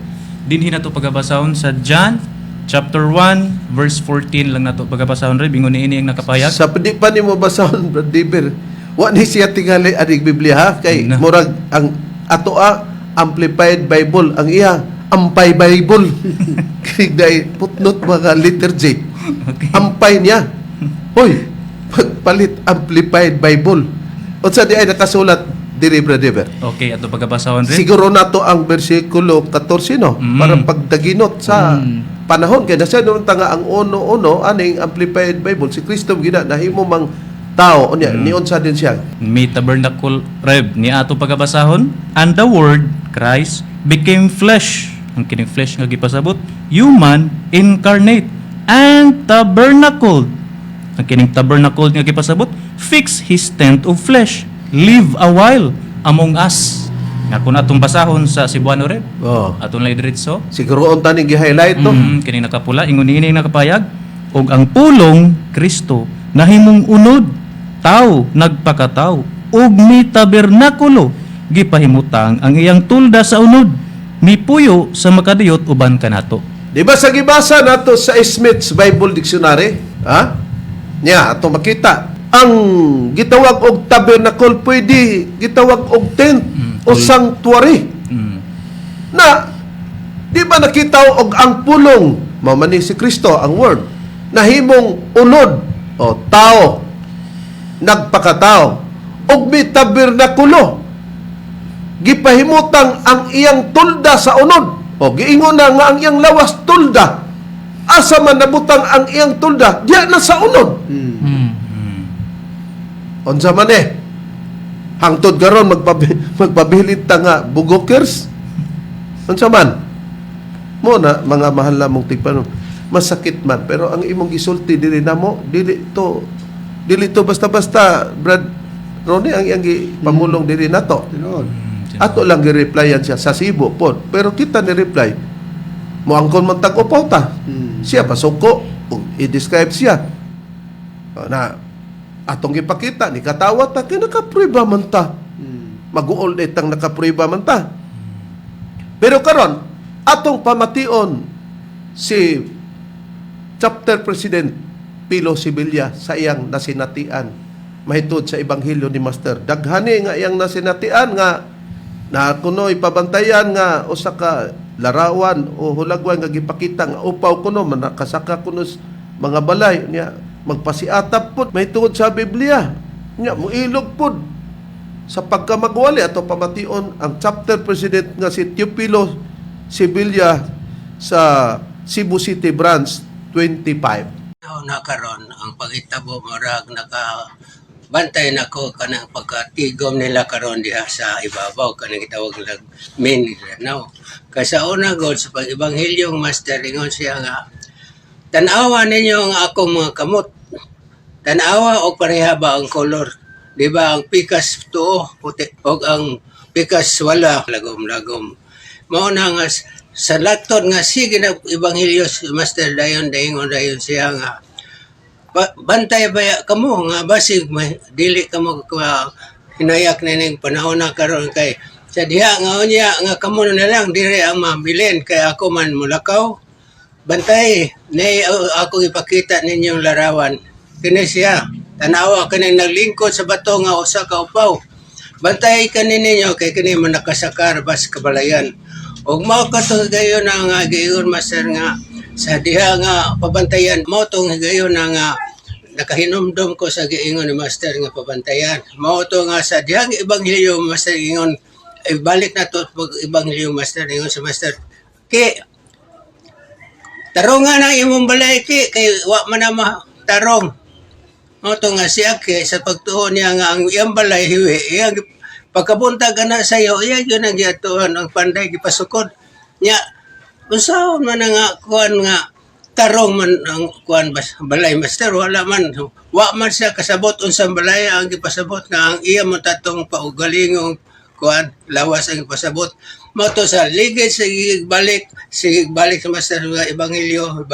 Dinhi nato pagabasahon sa John chapter 1 verse 14 lang nato pagabasahon Reb ingon niini ang nakapayag. sa pwede pa ni mo basahon Brad Diver wa ni siya tingali adig Biblia ha kay Na. murag ang atoa Amplified Bible ang iya Ampay Bible kay putnot mga liturgy Okay. ampay niya hoy pagpalit Amplified Bible unsa di ay nakasulat diri Brad Diver Okay, ato pagabasahon Reb. siguro nato ang bersikulo 14 no para pagdaginot sa panahon kay nasa naman nga ang uno aning Amplified Bible si Kristo gina nahimo mang tao unya niyon sa din siya May tabernacle Reb ni ato pagabasahon, and the word Christ became flesh. Ang kining flesh nga gipasabot, human incarnate and tabernacled. Ang kining tabernacle nga gipasabot, fix his tent of flesh, live a while among us. Nga kung atong basahon sa Cebuano Reb, atong lay diretso, siguro unta ning gi-highlight to kining nakapula ingon niini nakapayag og ang pulong Kristo nahimong unod tao nagpakatao ug mi tabernakulo gipahimutang ang iyang tulda sa unod mipuyo sa makadiyot uban kanato. di ba sa gibasa nato sa Smith's Bible Dictionary nya ato makita ang gitawag og tabernacle pwede gitawag og tent o sanctuary na di ba nakita og ang pulong mamani si Kristo ang word nahimong unod o tao nagpakatao og may tabernakulo gipahimutang ang iyang tulda sa unod o giingon na nga ang iyang lawas tulda asa man nabutang ang iyang tulda diya na sa unod unsa man hangtod karon magpabilit ta nga bugokers unsa man mo na mga mahal namong tigpanon masakit man pero ang imong gisulti dili namo dili to basta-basta Brad Ronnie ang iyang pamulong dili nato Tinuod. ato lang gi-replyan siya sa Cebu pod pero kita ni reply mo angkon man tag-upaw ta siya pasuko i-describe siya na atong gipakita ni katawa ta kay nakaprueba man ta mag-uol itang nakaprueba man ta pero karon atong pamation si chapter president Pilo Sibilya sa iyang nasinatian mahitod sa ebanghelyo ni Master. Daghani nga iyang nasinatian nga na kuno'y pabantayan nga usa ka larawan o hulagwan nga gipakita nga upaw kuno man nakasaka kuno mga balay niya magpasiatap pud mahitungod sa Biblia nya moilog pud sa pagkamagwali ato pamation ang chapter president nga si Teopilo Sibilya sa Cebu City Branch 25. Na karon ang pagitabo murag naka bantay nako kanang pagkatigom nila karon diha sa ibabaw kanang gitawag lag main now kay sa una god sa pag-ebanghelyo Master ingon siya nga tan-awa ninyo ang akong mga kamot tan-awa og pareha ba ang kolor di ba ang pikas tuo puti og ang pikas wala lagom-lagom mao na nga sa laton nga sige na ebanghelyo Master dayon dayon siya nga bantay baya kamo nga basig dili kamo hinayak na ning panahon na karon kay sa diha nga unya nga kamo na lang diri ang mabilin kay ako man mulakaw bantay nay ako ipakita ninyong larawan kini siya tanawa kani naglingkod sa bato nga usa ka upaw bantay kani ninyo kay kini man nakasakar bas kabalayan ug mao kato gayon nga gayon Master nga sa diha nga pabantayan mao tong gayon nga nakahinumdom ko sa giingon ni Master nga pabantayan mao to nga sa dihang ebanghelyo Master ingon ibalik na to pag ebanghelyo Master ingon sa Master ki tarong nga na imong balay ki kay wa man na tarong mao to nga siya ki sa pagtuon niya nga ang iyang balay hiwi iyang pagkabuntag na sa iyo iya gyud ang giatuan ang panday gipasukod nya unsaon man nga kuan nga tarong man ang kuan balay Master wala man wa man siya kasabot unsang balay ang gipasabot nga ang iya mo tatong paugalingong kuan lawas ang gipasabot mao to sa ligid sa balik sa Master nga ebanghelyo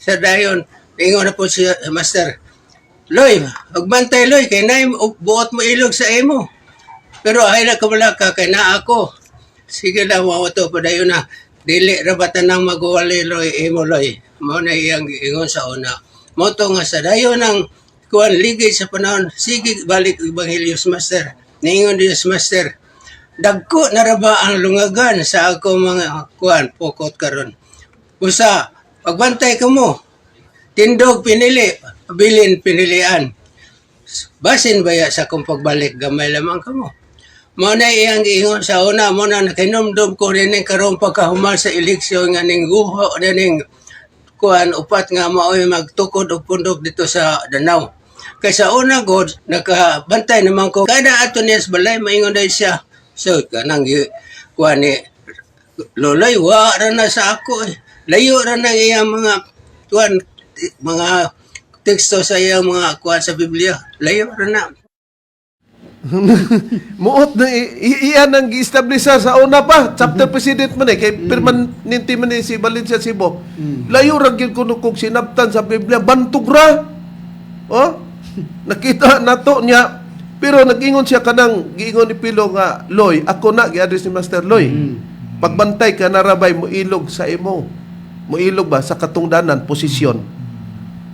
sa dayon ingon na po siya Master Loy magbantay Loy kay nay buot mo ilog sa imo pero ay na kamalaka kay na ako sige lang mo to padayon na dili ra ba tanang magwali Loy imo Loy mao na iyang ingon sa una mao to nga sa dayon ang kuan ligid sa panahon sige balik ebanghelyo Master ningon Dios Master dagko na ra ba ang lungagan sa ako mga kuan pokot karon usa pagbantay kamo tindog pinili bilin pinilian basin baya sa kung pagbalik gamay lamang kamo mao na iyang giingon sa una mo na nakinumdum ko rin karon pagkahuman sa eleksyon nga ning guho ning kuan upat nga mao'y magtukod og pundok dito sa Danau kay sa una god nakabantay naman ko kada ato niya sa balay maingon dahil siya so kanang kuan ni loloy wa ra na sa ako layo ra na iyang mga kuan mga teksto sa iyang mga kuan sa Biblia layo ra na Muot na iyan ang gi-establisa sa una pa chapter president man kay permanente man si Valencia Cebu layo ra gyud kuno kog sinabtan sa Biblia bantog ra oh nakita nato niya pero nagingon siya kanang giingon ni Pilo nga Loy ako na gi-address ni Master Loy pagbantay ka na rabay mo ilog sa imo mo ilog ba sa katungdanan posisyon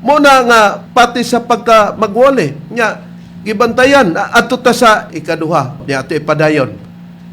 mo na nga pati sa pagka magwali nya gibantayan ato ta sa ikaduha niya ato ipadayon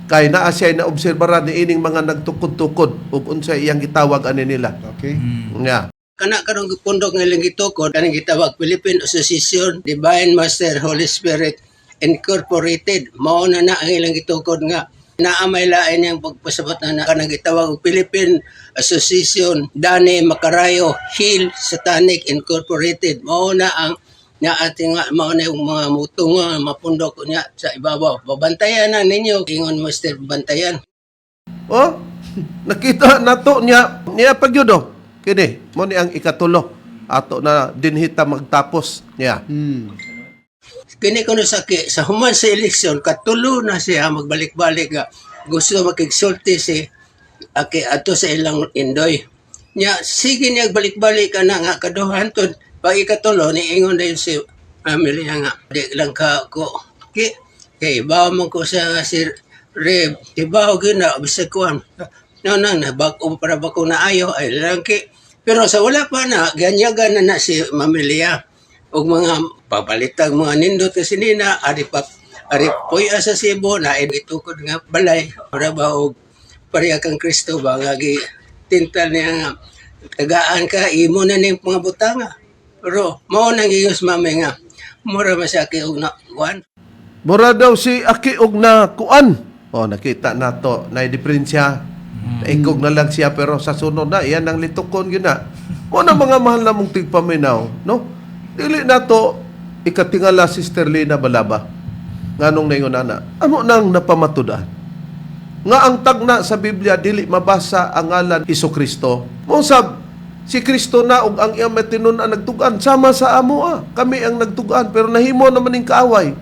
kay naa siya na obserbaran ni ining mga nagtukod-tukod ug unsa iyang gitawag ani nila Okay. nga kana karong pundok nga ilang gitukod kanang gitawag Philippine Association Divine Master Holy Spirit Incorporated mao na ang ilang gitukod nga naamay lain yang pagpasabot na kanang gitawag Philippine Association Dani Macarayo Hill Satanic Incorporated mao na ang nga ating mao na yung mga mutong mapundok niya sa ibabaw babantayan na ninyo ingon Master bantayan oh nakita nato niya pagyudo kini mo ni ang ikatulo ato na dinhita magtapos niya kini kuno sa human sa eleksyon katulo na siya magbalik-balik nga gusto makigsulti si ato sa ilang indoy nya sige niya balik-balik ana nga kaduhan tod pag ikatulo ni ingon dayon si family nga di lang ka ko kay bawo man ko sa si Reb tibaw gina bisag ko na bag para ba ko na ayo ay lang ki Pero sa wala pa na, ganyagan na si Mamilia. O mga papalitag mga nindot kasi nina, ari puya sa Cebu, na itukod nga balay. Para ba o pariya kang Kristo ba, ngagi tintal niya nga, tagaan ka, imo na ning mga butanga. Pero, mao nang iyos mami nga, mura masaki og na, kuan. Mura daw si Aki og na kuan. O, nakita nato na diferensya. Naikog na lang siya pero sa sunod na, iyan ang litukon yun na. O na mga mahal na mong tigpaminaw, no? Dili nato ikatingala Sister Lina Balaba. Nganong naingon ana, amo nang napamatudan. Nga ang tagna sa Biblia dili mabasa ang ngalan Hesukristo. Mo sab si Kristo na ug ang iyang matinud ang nagtugan sama sa amo Kami ang nagtugan pero nahimo naman ning kaaway.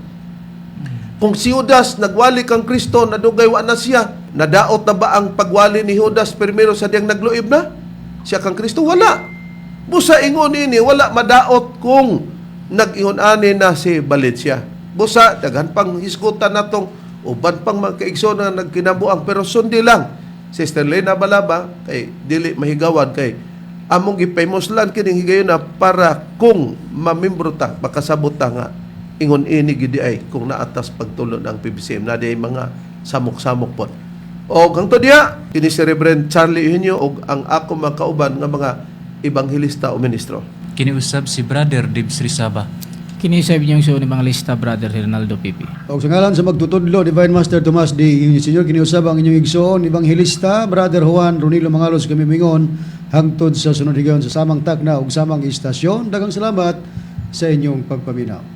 Kung si Judas nagwali kang Kristo nadugay wa na siya. Nadaot na ba ang pagwali ni Judas primero sa diyang nagluib na? Siya kang Kristo wala. Busa ingon ini wala madaot kung nag-ingon ani na si Valencia. Busa daghan pang hisgutan natong uban pang mga kaigsoon na nagkinabuang pero sundi lang. Sister Lena Balaba kay dili mahigawan kay among gipaymuslan kining higayon na para kung mamembro ta makasabot ta nga ingon ini gidi ay kung naatas pagtulon ang PBCM na di mga samok-samok pod. O kangto diya kini si Reverend Charlie Eugenio og ang ako mga kauban nga mga ebanghelista o ministro. Kiniusab si Brother Dibs Rizaba. Kinisab niyong igsoon ebanghilista Brother Hernaldo Pipi. O sa ngalan sa magtutudlo, Divine Master Tomas D. Inyong Senyor, kiniusab ang inyong igsoon, Evangelista, Brother Juan Ronilo Mangalos, kami mingon, hangtod sa sunod higayon sa samang takna ug samang istasyon. Daghang salamat sa inyong pagpaminaw.